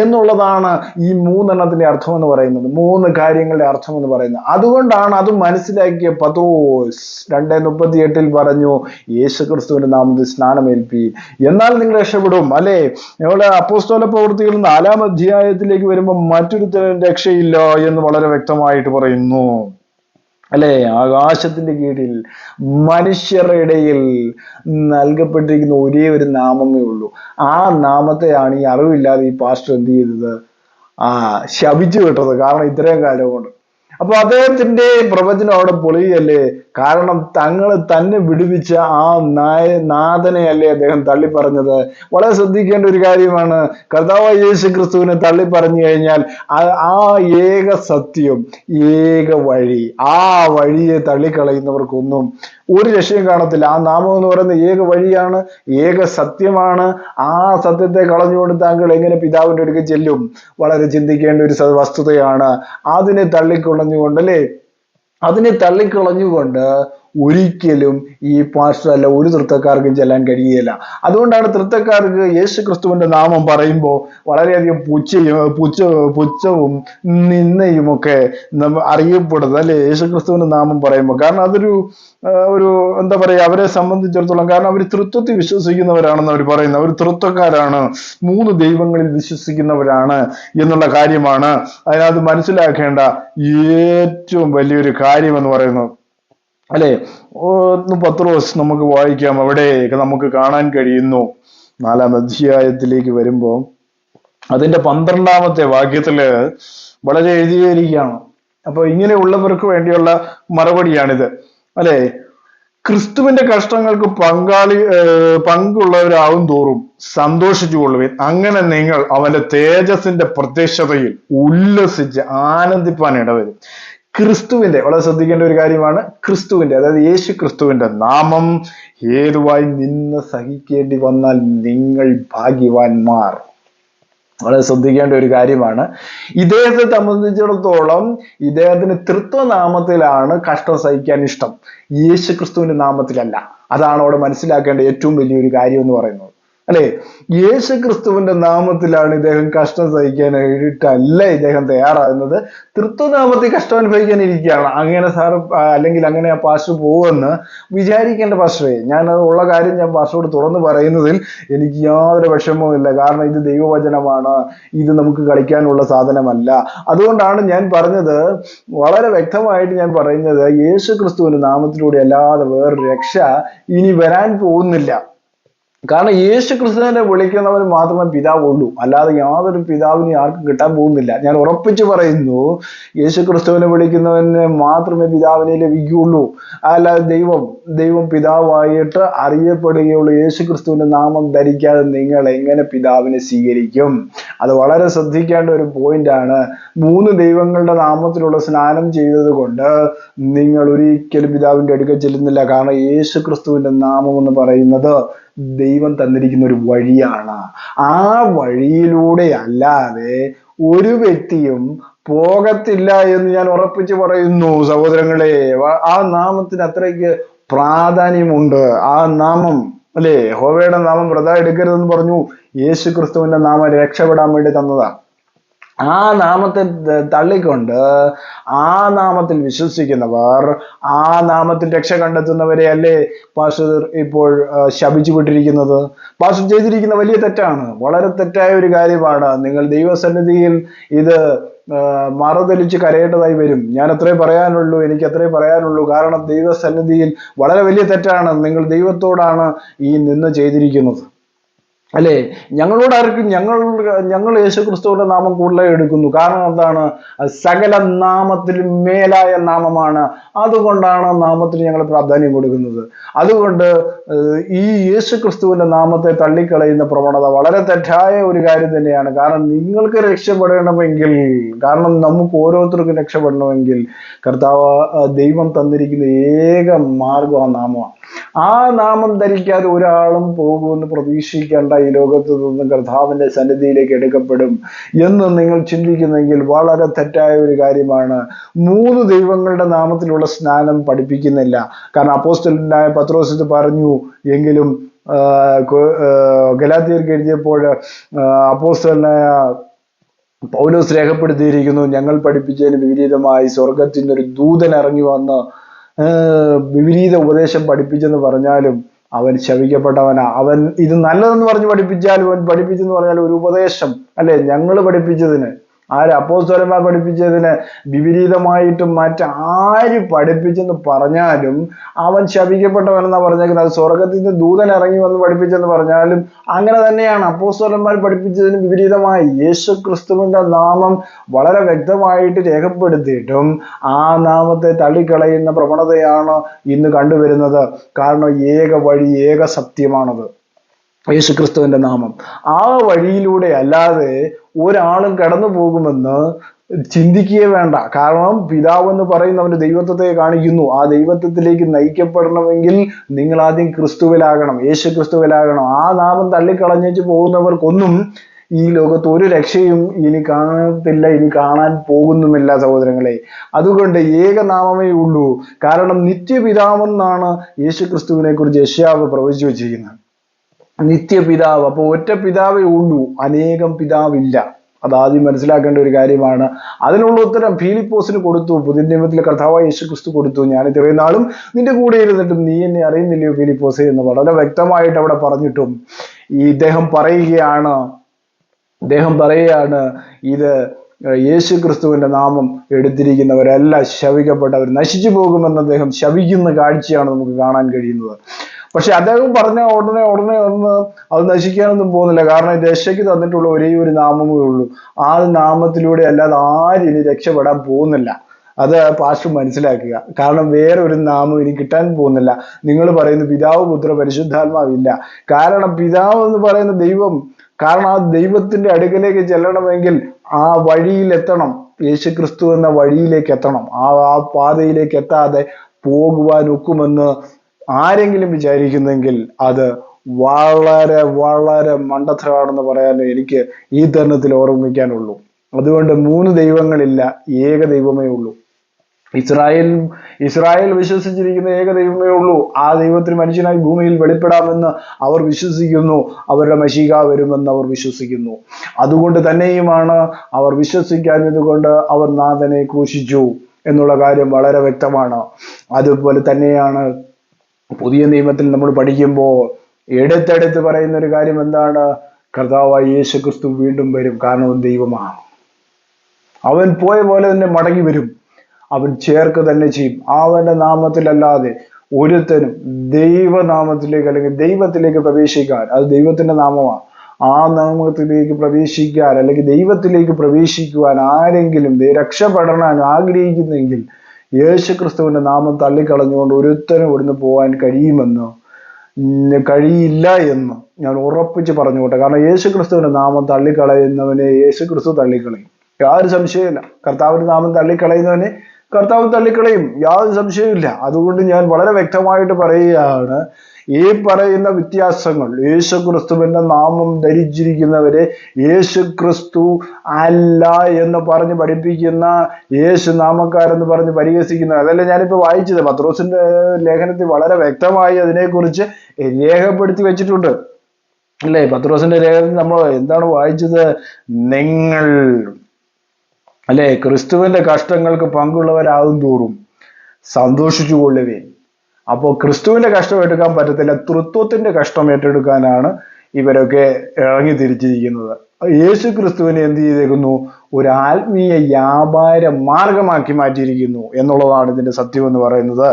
എന്നുള്ളതാണ് ഈ 3 അർത്ഥം എന്ന് പറയുന്നത്, 3 കാര്യങ്ങളുടെ അർത്ഥം എന്ന് പറയുന്നത്. അതുകൊണ്ടാണ് അത് മനസ്സിലാക്കിയ പത്രോസ് 2:38 പറഞ്ഞു, യേശു ക്രിസ്തുവിന്റെ നാമത്തിൽ സ്നാനമേൽപ്പി, എന്നാൽ നിങ്ങൾ രക്ഷപ്പെടും. അല്ലെ, ഞങ്ങളുടെ അപ്പോസ്തല പ്രവൃത്തികൾ 4-ാം അധ്യായത്തിലേക്ക് വരുമ്പോൾ മറ്റൊരുത്തനും രക്ഷയില്ല എന്ന് വളരെ വ്യക്തമായിട്ട് പറയുന്നു. അല്ലെ, ആകാശത്തിന്റെ കീഴിൽ മനുഷ്യരുടെ ഇടയിൽ നൽകപ്പെട്ടിരിക്കുന്ന ഒരേ ഒരു നാമമേ ഉള്ളൂ. ആ നാമത്തെയാണ് ഈ അറിവില്ലാതെ ഈ പാസ്റ്റർ എന്ത് ചെയ്തത്? ശപിച്ചു വിട്ടത്. കാരണം ഇത്രയും കാലം കൊണ്ട്. അപ്പൊ അദ്ദേഹത്തിന്റെ പ്രവചനം അവിടെ പൊളിയല്ലേ. കാരണം തന്നെ വിടുവിച്ച ആ നാഥനെ അല്ലേ അദ്ദേഹം തള്ളിപ്പറഞ്ഞത്. വളരെ ശ്രദ്ധിക്കേണ്ട ഒരു കാര്യമാണ്. കർത്താവായ യേശു ക്രിസ്തുവിനെ തള്ളിപ്പറഞ്ഞു കഴിഞ്ഞാൽ ആ ഏക സത്യം, ഏക വഴി, ആ വഴിയെ തള്ളിക്കളയുന്നവർക്കൊന്നും ഒരു രക്ഷയും കാണത്തില്ല. ആ നാമം എന്ന് പറയുന്നത് ഏക വഴിയാണ്, ഏക സത്യമാണ്. ആ സത്യത്തെ കളഞ്ഞുകൊണ്ട് താങ്കൾ എങ്ങനെ പിതാവിന്റെ അടുക്കൽ ചെല്ലും? വളരെ ചിന്തിക്കേണ്ട ഒരു വസ്തുതയാണ്. അതിനെ തള്ളിക്കളഞ്ഞുകൊണ്ട്, അല്ലേ, അതിനെ തള്ളിക്കളഞ്ഞുകൊണ്ട് ഒരിക്കലും ഈ പാസ്റ്റർ അല്ല ഒരു തൃത്തക്കാർക്കും ചെല്ലാൻ കഴിയുകയില്ല. അതുകൊണ്ടാണ് തൃത്തക്കാർക്ക് യേശു ക്രിസ്തുവിന്റെ നാമം പറയുമ്പോൾ വളരെയധികം പുച്ഛവും നിന്ദയും ഒക്കെ അറിയപ്പെടുന്നത്, അല്ലെ, യേശു ക്രിസ്തുവിന്റെ നാമം പറയുമ്പോൾ. കാരണം അതൊരു എന്താ പറയാ, അവരെ സംബന്ധിച്ചിടത്തോളം, കാരണം അവർ തൃത്വത്തിൽ വിശ്വസിക്കുന്നവരാണെന്ന് അവർ പറയുന്നത്. അവർ തൃത്വക്കാരാണ്, 3 ദൈവങ്ങളിൽ വിശ്വസിക്കുന്നവരാണ് എന്നുള്ള കാര്യമാണ് അതിനകത്ത് മനസ്സിലാക്കേണ്ട ഏറ്റവും വലിയൊരു കാര്യം എന്ന് പറയുന്നത്. അല്ലെ, 1 പത്രോസ് നമുക്ക് വായിക്കാം. അവിടെ നമുക്ക് കാണാൻ കഴിയുന്നു 4-ാം അധ്യായത്തിലേക്ക് വരുമ്പോൾ അതിന്റെ 12-ാമത്തെ വാക്യത്തില് വളരെ എഴുതിയിരിക്കുകയാണ്. അപ്പൊ ഇങ്ങനെയുള്ളവർക്ക് വേണ്ടിയുള്ള മറുപടിയാണിത്. അല്ലെ, ക്രിസ്തുവിന്റെ കഷ്ടങ്ങൾക്ക് പങ്കുള്ളവരാവും തോറും സന്തോഷിച്ചു കൊള്ളുവിൻ. അങ്ങനെ നിങ്ങൾ അവന്റെ തേജസ്സിന്റെ പ്രത്യക്ഷതയിൽ ഉല്ലസിച്ച് ആനന്ദിപ്പാൻ ഇടവരും. ക്രിസ്തുവിന്റെ, വളരെ ശ്രദ്ധിക്കേണ്ട ഒരു കാര്യമാണ്, ക്രിസ്തുവിന്റെ, അതായത് യേശു ക്രിസ്തുവിന്റെ നാമം ഹേതുവായി നിന്ന് സഹിക്കേണ്ടി വന്നാൽ നിങ്ങൾ ഭാഗ്യവാന്മാർ. വളരെ ശ്രദ്ധിക്കേണ്ട ഒരു കാര്യമാണ്. ഇദ്ദേഹത്തെ സംബന്ധിച്ചിടത്തോളം ഇദ്ദേഹത്തിന് തൃത്വനാമത്തിലാണ് കഷ്ടം സഹിക്കാൻ ഇഷ്ടം, യേശു ക്രിസ്തുവിന്റെ നാമത്തിലല്ല. അതാണ് അവിടെ മനസ്സിലാക്കേണ്ട ഏറ്റവും വലിയൊരു കാര്യം എന്ന് പറയുന്നത്, അല്ലെ? യേശു ക്രിസ്തുവിന്റെ നാമത്തിലാണ് ഇദ്ദേഹം കഷ്ടം സഹിക്കാനായിട്ടല്ല ഇദ്ദേഹം തയ്യാറാകുന്നത്, തൃത്വനാമത്തിൽ കഷ്ടം അനുഭവിക്കാൻ ഇരിക്കുകയാണ്. അങ്ങനെ സാർ അല്ലെങ്കിൽ അങ്ങനെ ആ പാസ്റ്റർ പോവെന്ന് വിചാരിക്കേണ്ട പാസ്റ്ററെ. ഞാൻ ഉള്ള കാര്യം ഞാൻ പാസ്റ്ററോട് തുറന്നു പറയുന്നതിൽ എനിക്ക് യാതൊരു വിഷമവും ഇല്ല. കാരണം ഇത് ദൈവവചനമാണ്, ഇത് നമുക്ക് കളിക്കാനുള്ള സാധനമല്ല. അതുകൊണ്ടാണ് ഞാൻ പറഞ്ഞത്, വളരെ വ്യക്തമായിട്ട് ഞാൻ പറയുന്നത്, യേശു ക്രിസ്തുവിന്റെ നാമത്തിലൂടെ അല്ലാതെ വേറൊരു രക്ഷ ഇനി വരാൻ പോകുന്നില്ല. കാരണം യേശു ക്രിസ്തുവിനെ വിളിക്കുന്നവന് മാത്രമേ പിതാവുള്ളൂ, അല്ലാതെ യാതൊരു പിതാവിനെ ആർക്കും കിട്ടാൻ പോകുന്നില്ല. ഞാൻ ഉറപ്പിച്ചു പറയുന്നു, യേശു ക്രിസ്തുവിനെ വിളിക്കുന്നവന് മാത്രമേ പിതാവിനെ ലഭിക്കുകയുള്ളൂ. അല്ലാതെ ദൈവം പിതാവായിട്ട് അറിയപ്പെടുകയുള്ളൂ. യേശു ക്രിസ്തുവിന്റെ നാമം ധരിക്കാതെ നിങ്ങൾ എങ്ങനെ പിതാവിനെ സ്വീകരിക്കും? അത് വളരെ ശ്രദ്ധിക്കേണ്ട ഒരു പോയിന്റാണ്. 3 ദൈവങ്ങളുടെ നാമത്തിലുള്ള സ്നാനം ചെയ്തത് കൊണ്ട് നിങ്ങൾ ഒരിക്കലും പിതാവിന്റെ അടുക്കൽ ചെല്ലുന്നില്ല. കാരണം യേശു ക്രിസ്തുവിന്റെ നാമം എന്ന് പറയുന്നത് ദൈവം തന്നിരിക്കുന്ന ഒരു വഴിയാണ്. ആ വഴിയിലൂടെ അല്ലാതെ ഒരു വ്യക്തിയും പോകത്തില്ല എന്ന് ഞാൻ ഉറപ്പിച്ചു പറയുന്നു സഹോദരങ്ങളെ. ആ നാമത്തിന് അത്രയ്ക്ക് പ്രാധാന്യമുണ്ട്. ആ നാമം, അല്ലെ, യഹോവയുടെ നാമം വൃഥാ എടുക്കരുതെന്ന് പറഞ്ഞു. യേശു ക്രിസ്തുവിന്റെ നാമം രക്ഷപ്പെടാൻ വേണ്ടി തന്നതാണ്. ആ നാമത്തെ തള്ളിക്കൊണ്ട് ആ നാമത്തിൽ വിശ്വസിക്കുന്നവർ, ആ നാമത്തിൽ രക്ഷ കണ്ടെത്തുന്നവരെ അല്ലേ പാസ്റ്റർ ഇപ്പോൾ ശപിച്ചു വിട്ടിരിക്കുന്നത്? പാസ്റ്റർ ചെയ്തിരിക്കുന്ന വലിയ തെറ്റാണ്, വളരെ തെറ്റായ ഒരു കാര്യമാണ്. നിങ്ങൾ ദൈവസന്നിധിയിൽ ഇത് മറുതലിച്ച് കരയേണ്ടതായി വരും. ഞാൻ അത്രേ പറയാനുള്ളൂ, എനിക്ക് അത്രേ പറയാനുള്ളൂ. കാരണം ദൈവസന്നിധിയിൽ വളരെ വലിയ തെറ്റാണ്. നിങ്ങൾ ദൈവത്തോടാണ് ഈ നിന്ന് ചെയ്തിരിക്കുന്നത്, അല്ലെ? ഞങ്ങളോട് ആർക്കും ഞങ്ങൾ യേശു ക്രിസ്തുവിന്റെ നാമം കൂടുതലായി എടുക്കുന്നു. കാരണം എന്താണ്? സകല നാമത്തിലും മേലായ നാമമാണ്. അതുകൊണ്ടാണ് നാമത്തിന് ഞങ്ങൾ പ്രാധാന്യം കൊടുക്കുന്നത്. അതുകൊണ്ട് ഈ യേശു ക്രിസ്തുവിന്റെ നാമത്തെ തള്ളിക്കളയുന്ന പ്രവണത വളരെ തെറ്റായ ഒരു കാര്യം തന്നെയാണ്. കാരണം നിങ്ങൾക്ക് രക്ഷപ്പെടണമെങ്കിൽ, കാരണം നമുക്ക് ഓരോരുത്തർക്കും രക്ഷപ്പെടണമെങ്കിൽ ദൈവം തന്നിരിക്കുന്ന ഏക മാർഗം ആ നാമമാണ്. ആ നാമം ധരിക്കാതെ ഒരാളും പോകുമെന്ന് പ്രതീക്ഷിക്കേണ്ട. ഈ ലോകത്ത് നിന്ന് കർത്താവിന്റെ സന്നിധിയിലേക്ക് എടുക്കപ്പെടും എന്ന് നിങ്ങൾ ചിന്തിക്കുന്നെങ്കിൽ വളരെ തെറ്റായ ഒരു കാര്യമാണ്. 3 ദൈവങ്ങളുടെ നാമത്തിലുള്ള സ്നാനം പഠിപ്പിക്കുന്നില്ല. കാരണം അപ്പോസ്തലനായ പത്രോസ് ഇത് പറഞ്ഞു. എങ്കിലും ഗലാത്യർക്ക് എഴുതിയപ്പോൾ അപ്പോസ്തലനായ പൗലോസ് രേഖപ്പെടുത്തിയിരിക്കുന്നു, ഞങ്ങൾ പഠിപ്പിച്ചതിന് വിപരീതമായി സ്വർഗത്തിൽ ഒരു ദൂതൻ ഇറങ്ങി വന്ന് വിപരീത ഉപദേശം പഠിപ്പിച്ചെന്ന് പറഞ്ഞാലും അവൻ ശപിക്കപ്പെട്ടവനാ. അവൻ ഇത് നല്ലതെന്ന് പറഞ്ഞ് പഠിപ്പിച്ചാലും, അവൻ പഠിപ്പിച്ചെന്ന് പറഞ്ഞാലും ഒരു ഉപദേശം, അല്ലെ, ഞങ്ങൾ പഠിപ്പിച്ചതിന്, അപ്പോസ്തലന്മാർ പഠിപ്പിച്ചതിന് വിപരീതമായിട്ടും മറ്റാര് പഠിപ്പിച്ചെന്ന് പറഞ്ഞാലും അവൻ ശപിക്കപ്പെട്ടവനെന്നാ പറഞ്ഞേക്കുന്നത്. അത് സ്വർഗത്തിൽ നിന്ന് ദൂതൻ ഇറങ്ങി വന്ന് പഠിപ്പിച്ചെന്ന് പറഞ്ഞാലും അങ്ങനെ തന്നെയാണ്. അപ്പോസ്തലന്മാർ പഠിപ്പിച്ചതിന് വിപരീതമായി യേശു ക്രിസ്തുവിന്റെ നാമം വളരെ വ്യക്തമായിട്ട് രേഖപ്പെടുത്തിയിട്ടും ആ നാമത്തെ തള്ളിക്കളയുന്ന പ്രവണതയാണ് ഇന്ന് കണ്ടുവരുന്നത്. കാരണം ഏക വഴി, ഏക സത്യമാണത്, യേശു ക്രിസ്തുവിന്റെ നാമം. ആ വഴിയിലൂടെ അല്ലാതെ ഒരാളും കടന്നു പോകുമെന്ന് ചിന്തിക്കുകയേ വേണ്ട. കാരണം പിതാവ് എന്ന് പറയുന്നവന്റെ ദൈവത്വത്തെ കാണിക്കുന്നു. ആ ദൈവത്വത്തിലേക്ക് നയിക്കപ്പെടണമെങ്കിൽ നിങ്ങൾ ആദ്യം ക്രിസ്തുവിലാകണം, യേശു ക്രിസ്തുവിലാകണം. ആ നാമം തള്ളിക്കളഞ്ഞേച്ച് പോകുന്നവർക്കൊന്നും ഈ ലോകത്ത് ഒരു രക്ഷയും ഇനി കാണത്തില്ല, ഇനി കാണാൻ പോകുന്നുമില്ല സഹോദരങ്ങളെ. അതുകൊണ്ട് ഏകനാമമേ ഉള്ളൂ. കാരണം നിത്യപിതാവെന്നാണ് യേശു ക്രിസ്തുവിനെ കുറിച്ച് യെശയ്യാവ് പ്രവചിച്ചു വെച്ചിരിക്കുന്നത്. നിത്യപിതാവ്. അപ്പൊ ഒറ്റ പിതാവേ ഉള്ളൂ, അനേകം പിതാവില്ല. അതാദ്യം മനസ്സിലാക്കേണ്ട ഒരു കാര്യമാണ്. അതിനുള്ള ഉത്തരം ഫിലിപ്പോസിന് കൊടുത്തു. പുതിയ നിയമത്തിലെ കർത്താവായ യേശു ക്രിസ്തു കൊടുത്തു. ഞാൻ ഇത്രയും നാളും നിന്റെ കൂടെ ഇരുന്നിട്ടും നീ എന്നെ അറിയുന്നില്ലയോ ഫിലിപ്പോസേ എന്ന് വളരെ വ്യക്തമായിട്ട് അവിടെ പറഞ്ഞിട്ടും ഇദ്ദേഹം പറയുകയാണ് ഇത് യേശു ക്രിസ്തുവിന്റെ നാമം എടുത്തിരിക്കുന്നവരെല്ലാം ശപിക്കപ്പെട്ടവർ നശിച്ചു പോകുമെന്ന് അദ്ദേഹം ശപിക്കുന്ന കാഴ്ചയാണ് നമുക്ക് കാണാൻ കഴിയുന്നത്. പക്ഷെ അദ്ദേഹം പറഞ്ഞ ഉടനെ ഒന്ന് അത് നശിക്കാനൊന്നും പോകുന്നില്ല. കാരണം രക്ഷയ്ക്ക് തന്നിട്ടുള്ള ഒരേ ഒരു നാമമേ ഉള്ളൂ. ആ നാമത്തിലൂടെ അല്ലാതെ ആരും ഇനി രക്ഷപ്പെടാൻ പോകുന്നില്ല. അത് പാസ്റ്റർ മനസ്സിലാക്കുക. കാരണം വേറെ ഒരു നാമം ഇനി കിട്ടാൻ പോകുന്നില്ല. നിങ്ങൾ പറയുന്നു പിതാവ് പുത്ര പരിശുദ്ധാത്മാവില്ല. കാരണം പിതാവ് എന്ന് പറയുന്ന ദൈവം, കാരണം ആ ദൈവത്തിന്റെ അടുക്കലേക്ക് ചെല്ലണമെങ്കിൽ ആ വഴിയിൽ എത്തണം, യേശു ക്രിസ്തു എന്ന വഴിയിലേക്ക് എത്തണം. ആ പാതയിലേക്ക് എത്താതെ പോകുവാൻ ഒക്കുമെന്ന് ആരെങ്കിലും വിചാരിക്കുന്നെങ്കിൽ അത് വളരെ വളരെ മണ്ടത്തരമാണെന്ന് പറയാൻ എനിക്ക് ഈ തരുണത്തിൽ ഓർമ്മിക്കാനുള്ളൂ. അതുകൊണ്ട് 3 ദൈവങ്ങളില്ല, ഏക ദൈവമേ ഉള്ളൂ. ഇസ്രായേൽ വിശ്വസിച്ചിരിക്കുന്ന ഏക ദൈവമേ ഉള്ളൂ. ആ ദൈവത്തിന് മനുഷ്യനായി ഭൂമിയിൽ വെളിപ്പെടാമെന്ന് അവർ വിശ്വസിക്കുന്നു. അവരുടെ മശീഹ വരുമെന്ന് അവർ വിശ്വസിക്കുന്നു. അതുകൊണ്ട് തന്നെയുമാണ് അവർ വിശ്വസിക്കാഞ്ഞത് കൊണ്ട് അവർ നാഥനെ ക്രൂശിച്ചു എന്നുള്ള കാര്യം വളരെ വ്യക്തമാണ്. അതുപോലെ തന്നെയാണ് പുതിയ നിയമത്തിൽ നമ്മൾ പഠിക്കുമ്പോൾ എടുത്തെടുത്ത് പറയുന്ന ഒരു കാര്യം എന്താണ്? കർത്താവായ യേശു ക്രിസ്തു വീണ്ടും വരും. കാരണം അവൻ ദൈവമാണ്. അവൻ പോയ പോലെ തന്നെ മടങ്ങി വരും. അവൻ ചേർക്ക് തന്നെ ചെയ്യും. അവന്റെ നാമത്തിലല്ലാതെ ഒരുത്തനും ദൈവനാമത്തിലേക്ക് അല്ലെങ്കിൽ ദൈവത്തിലേക്ക് പ്രവേശിക്കാൻ, അത് ദൈവത്തിന്റെ നാമമാണ്, ആ നാമത്തിലേക്ക് പ്രവേശിക്കാൻ അല്ലെങ്കിൽ ദൈവത്തിലേക്ക് പ്രവേശിക്കുവാൻ ആരെങ്കിലും രക്ഷപ്പെടാൻ ആഗ്രഹിക്കുന്നെങ്കിൽ യേശു ക്രിസ്തുവിന്റെ നാമം തള്ളിക്കളഞ്ഞുകൊണ്ട് ഒരുത്തനും ഇവിടുന്ന് പോകാൻ കഴിയില്ല എന്ന് ഞാൻ ഉറപ്പിച്ച് പറഞ്ഞുകൊട്ടെ. കാരണം യേശു ക്രിസ്തുവിന്റെ നാമം തള്ളിക്കളയുന്നവനെ യേശു ക്രിസ്തു തള്ളിക്കളയും, യാതൊരു സംശയമില്ല. കർത്താവിന്റെ നാമം തള്ളിക്കളയുന്നവനെ കർത്താവ് തള്ളിക്കളയും, യാതൊരു സംശയമില്ല. അതുകൊണ്ട് ഞാൻ വളരെ വ്യക്തമായിട്ട് പറയുകയാണ്, ഈ പറയുന്ന വ്യത്യാസങ്ങൾ, യേശു ക്രിസ്തുവിന്റെ നാമം ധരിച്ചിരിക്കുന്നവരെ യേശു ക്രിസ്തു അല്ല എന്ന് പറഞ്ഞ് പഠിപ്പിക്കുന്ന, യേശു നാമക്കാരെന്ന് പറഞ്ഞ് പരിഹസിക്കുന്ന, അതല്ല ഞാനിപ്പോ വായിച്ചത് പത്രോസിന്റെ ലേഖനത്തിൽ വളരെ വ്യക്തമായി അതിനെക്കുറിച്ച് രേഖപ്പെടുത്തി വെച്ചിട്ടുണ്ട് അല്ലേ? പത്രോസിന്റെ ലേഖനത്തിൽ നമ്മൾ എന്താണ് വായിച്ചത്? നിങ്ങൾ അല്ലെ ക്രിസ്തുവിന്റെ കഷ്ടങ്ങൾക്ക് പങ്കുള്ളവരാകും തോറും സന്തോഷിച്ചു കൊള്ളുവേൻ. അപ്പോൾ ക്രിസ്തുവിന്റെ കഷ്ടം എടുക്കാൻ പറ്റത്തില്ല, തൃത്വത്തിന്റെ കഷ്ടം ഏറ്റെടുക്കാനാണ് ഇവരൊക്കെ ഇറങ്ങി തിരിച്ചിരിക്കുന്നത്. യേശു ക്രിസ്തുവിനെ എന്ത് ചെയ്തേക്കുന്നു? ഒരു ആത്മീയ വ്യാപാര മാർഗമാക്കി മാറ്റിയിരിക്കുന്നു എന്നുള്ളതാണ് ഇതിന്റെ സത്യം എന്ന് പറയുന്നത്.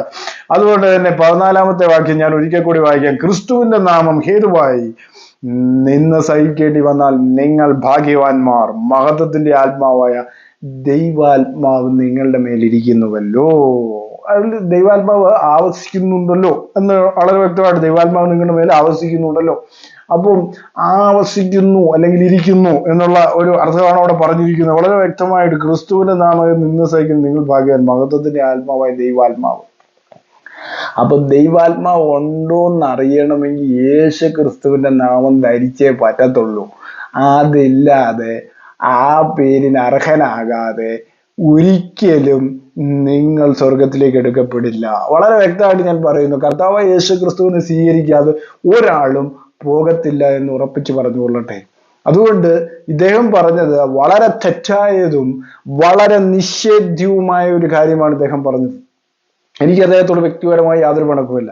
അതുകൊണ്ട് തന്നെ 14-ാമത്തെ വാക്യം ഞാൻ ഒരിക്കൽ കൂടി വായിക്കാം. ക്രിസ്തുവിന്റെ നാമം ഹേതുവായി നിന്ന് സഹിക്കേണ്ടി വന്നാൽ നിങ്ങൾ ഭാഗ്യവാന്മാർ, മഹത്വത്തിന്റെ ആത്മാവായ ദൈവാത്മാവ് നിങ്ങളുടെ മേലിരിക്കുന്നുവല്ലോ. അതിൽ ദൈവാത്മാവ് ആവസിക്കുന്നുണ്ടല്ലോ എന്ന് വളരെ വ്യക്തമായിട്ട്, ദൈവാത്മാവ് നിങ്ങളുടെ മേലെ ആവസിക്കുന്നുണ്ടല്ലോ. അപ്പം ആവസിക്കുന്നു അല്ലെങ്കിൽ ഇരിക്കുന്നു എന്നുള്ള ഒരു അർത്ഥമാണ് അവിടെ പറഞ്ഞിരിക്കുന്നത് വളരെ വ്യക്തമായിട്ട്. ക്രിസ്തുവിന്റെ നാമം നിന്ന് സഹിക്കുന്ന നിങ്ങൾ ഭാഗ്യവാൻ, മഹത്വത്തിന്റെ ആത്മാവായ ദൈവാത്മാവ്. അപ്പൊ ദൈവാത്മാവ് ഉണ്ടോന്ന് അറിയണമെങ്കിൽ യേശു ക്രിസ്തുവിന്റെ നാമം ധരിച്ചേ പറ്റത്തുള്ളൂ. അതില്ലാതെ ആ പേരിന് അർഹനാകാതെ ഒരിക്കലും നിങ്ങൾ സ്വർഗത്തിലേക്ക് എടുക്കപ്പെടില്ല. വളരെ വ്യക്തമായിട്ട് ഞാൻ പറയുന്നു, കർത്താവായ യേശു ക്രിസ്തുവിനെ സ്വീകരിക്കാതെ ഒരാളും പോകത്തില്ല എന്ന് ഉറപ്പിച്ച് പറഞ്ഞുകൊള്ളട്ടെ. അതുകൊണ്ട് ഇദ്ദേഹം പറഞ്ഞത് വളരെ തെറ്റായതും വളരെ നിഷേധ്യവുമായ ഒരു കാര്യമാണ് ഇദ്ദേഹം പറഞ്ഞത്. എനിക്ക് അദ്ദേഹത്തോട് വ്യക്തിപരമായി യാതൊരു പണക്കുമില്ല.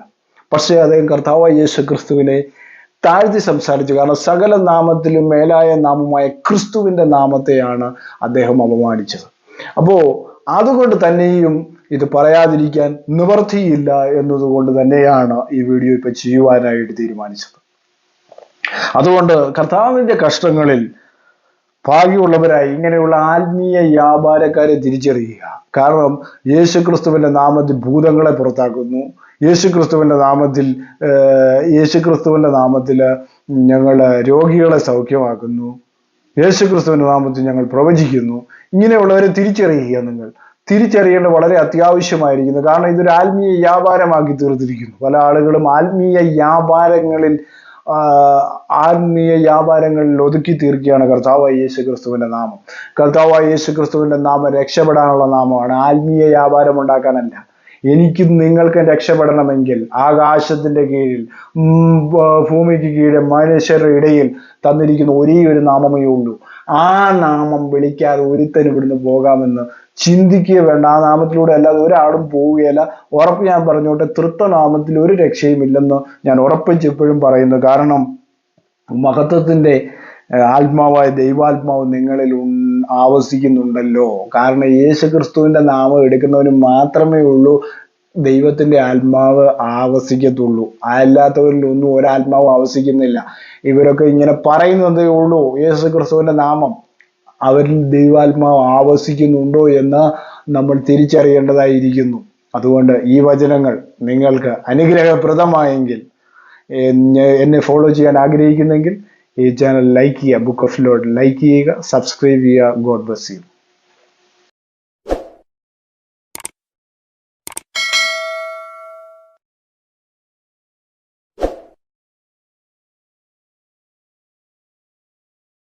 പക്ഷേ അദ്ദേഹം കർത്താവായ യേശു ക്രിസ്തുവിനെ താഴ്ത്തി സംസാരിച്ചു. കാരണം സകല നാമത്തിലും മേലായ നാമമായ ക്രിസ്തുവിന്റെ നാമത്തെയാണ് അദ്ദേഹം അപമാനിച്ചത്. അപ്പോ അതുകൊണ്ട് തന്നെയും ഇത് പറയാതിരിക്കാൻ നിവർത്തിയില്ല എന്നതുകൊണ്ട് തന്നെയാണ് ഈ വീഡിയോ ഇപ്പൊ ചെയ്യുവാനായിട്ട് തീരുമാനിച്ചത്. അതുകൊണ്ട് കർത്താവിന്റെ കഷ്ടങ്ങളിൽ ഭാഗ്യമുള്ളവരായി ഇങ്ങനെയുള്ള ആത്മീയ വ്യാപാരക്കാരെ തിരിച്ചറിയുക. കാരണം യേശു ക്രിസ്തുവിന്റെ നാമത്തിൽ ഭൂതങ്ങളെ പുറത്താക്കുന്നു, യേശു ക്രിസ്തുവിന്റെ നാമത്തിൽ ഞങ്ങൾ രോഗികളെ സൗഖ്യമാക്കുന്നു, യേശു ക്രിസ്തുവിന്റെ നാമത്തിൽ ഞങ്ങൾ പ്രവചിക്കുന്നു. ഇങ്ങനെയുള്ളവരെ തിരിച്ചറിയുക. നിങ്ങൾ തിരിച്ചറിയേണ്ടത് വളരെ അത്യാവശ്യമായിരിക്കുന്നു. കാരണം ഇതൊരു ആത്മീയ വ്യാപാരമാക്കി തീർത്തിരിക്കുന്നു. പല ആളുകളും ആത്മീയ വ്യാപാരങ്ങളിൽ ഒതുക്കി തീർക്കുകയാണ് കർത്താവായ യേശു ക്രിസ്തുവിന്റെ നാമം. കർത്താവായ യേശു ക്രിസ്തുവിന്റെ നാമം രക്ഷപ്പെടാനുള്ള നാമമാണ്, ആത്മീയ വ്യാപാരം ഉണ്ടാക്കാനല്ല. എനിക്കും നിങ്ങൾക്കും രക്ഷപ്പെടണമെങ്കിൽ ആകാശത്തിന്റെ കീഴിൽ ഭൂമിക്ക് കീഴിൽ മനുഷ്യരുടെ ഇടയിൽ തന്നിരിക്കുന്ന ഒരേ ഒരു നാമമേ ഉള്ളൂ. ആ നാമം വിളിക്കാതെ ഒരുത്തനും ഇവിടുന്ന് പോകാമെന്ന് ചിന്തിക്കുക വേണ്ട. ആ നാമത്തിലൂടെ അല്ലാതെ ഒരാളും പോവുകയല്ല. ഉറപ്പ് ഞാൻ പറഞ്ഞോട്ടെ, തൃത്വനാമത്തിൽ ഒരു രക്ഷയും ഇല്ലെന്ന് ഞാൻ ഉറപ്പിച്ച് എപ്പോഴും പറയുന്നു. കാരണം മഹത്വത്തിന്റെ ആത്മാവായ ദൈവാത്മാവ് നിങ്ങളിൽ ആവസിക്കുന്നുണ്ടല്ലോ. കാരണം യേശു ക്രിസ്തുവിന്റെ നാമം എടുക്കുന്നവന് മാത്രമേ ഉള്ളൂ ദൈവത്തിന്റെ ആത്മാവ് ആവസിക്കത്തുള്ളൂ. അല്ലാത്തവരിലൊന്നും ഒരാത്മാവ് ആവസിക്കുന്നില്ല. ഇവരൊക്കെ ഇങ്ങനെ പറയുന്നതേ ഉള്ളൂ യേശു ക്രിസ്തുവിന്റെ നാമം, അവരിൽ ദൈവാത്മാവ് ആവസിക്കുന്നുണ്ടോ എന്ന് നമ്മൾ തിരിച്ചറിയേണ്ടതായിരിക്കുന്നു. അതുകൊണ്ട് ഈ വചനങ്ങൾ നിങ്ങൾക്ക് അനുഗ്രഹപ്രദമായെങ്കിൽ, എന്നെ ഫോളോ ചെയ്യാൻ ആഗ്രഹിക്കുന്നെങ്കിൽ ഈ ചാനൽ ലൈക്ക് ചെയ്യുക, ബുക്ക് ഓഫ് ലോർഡ് ലൈക്ക് ചെയ്യുക, സബ്സ്ക്രൈബ് ചെയ്യുക. God bless you.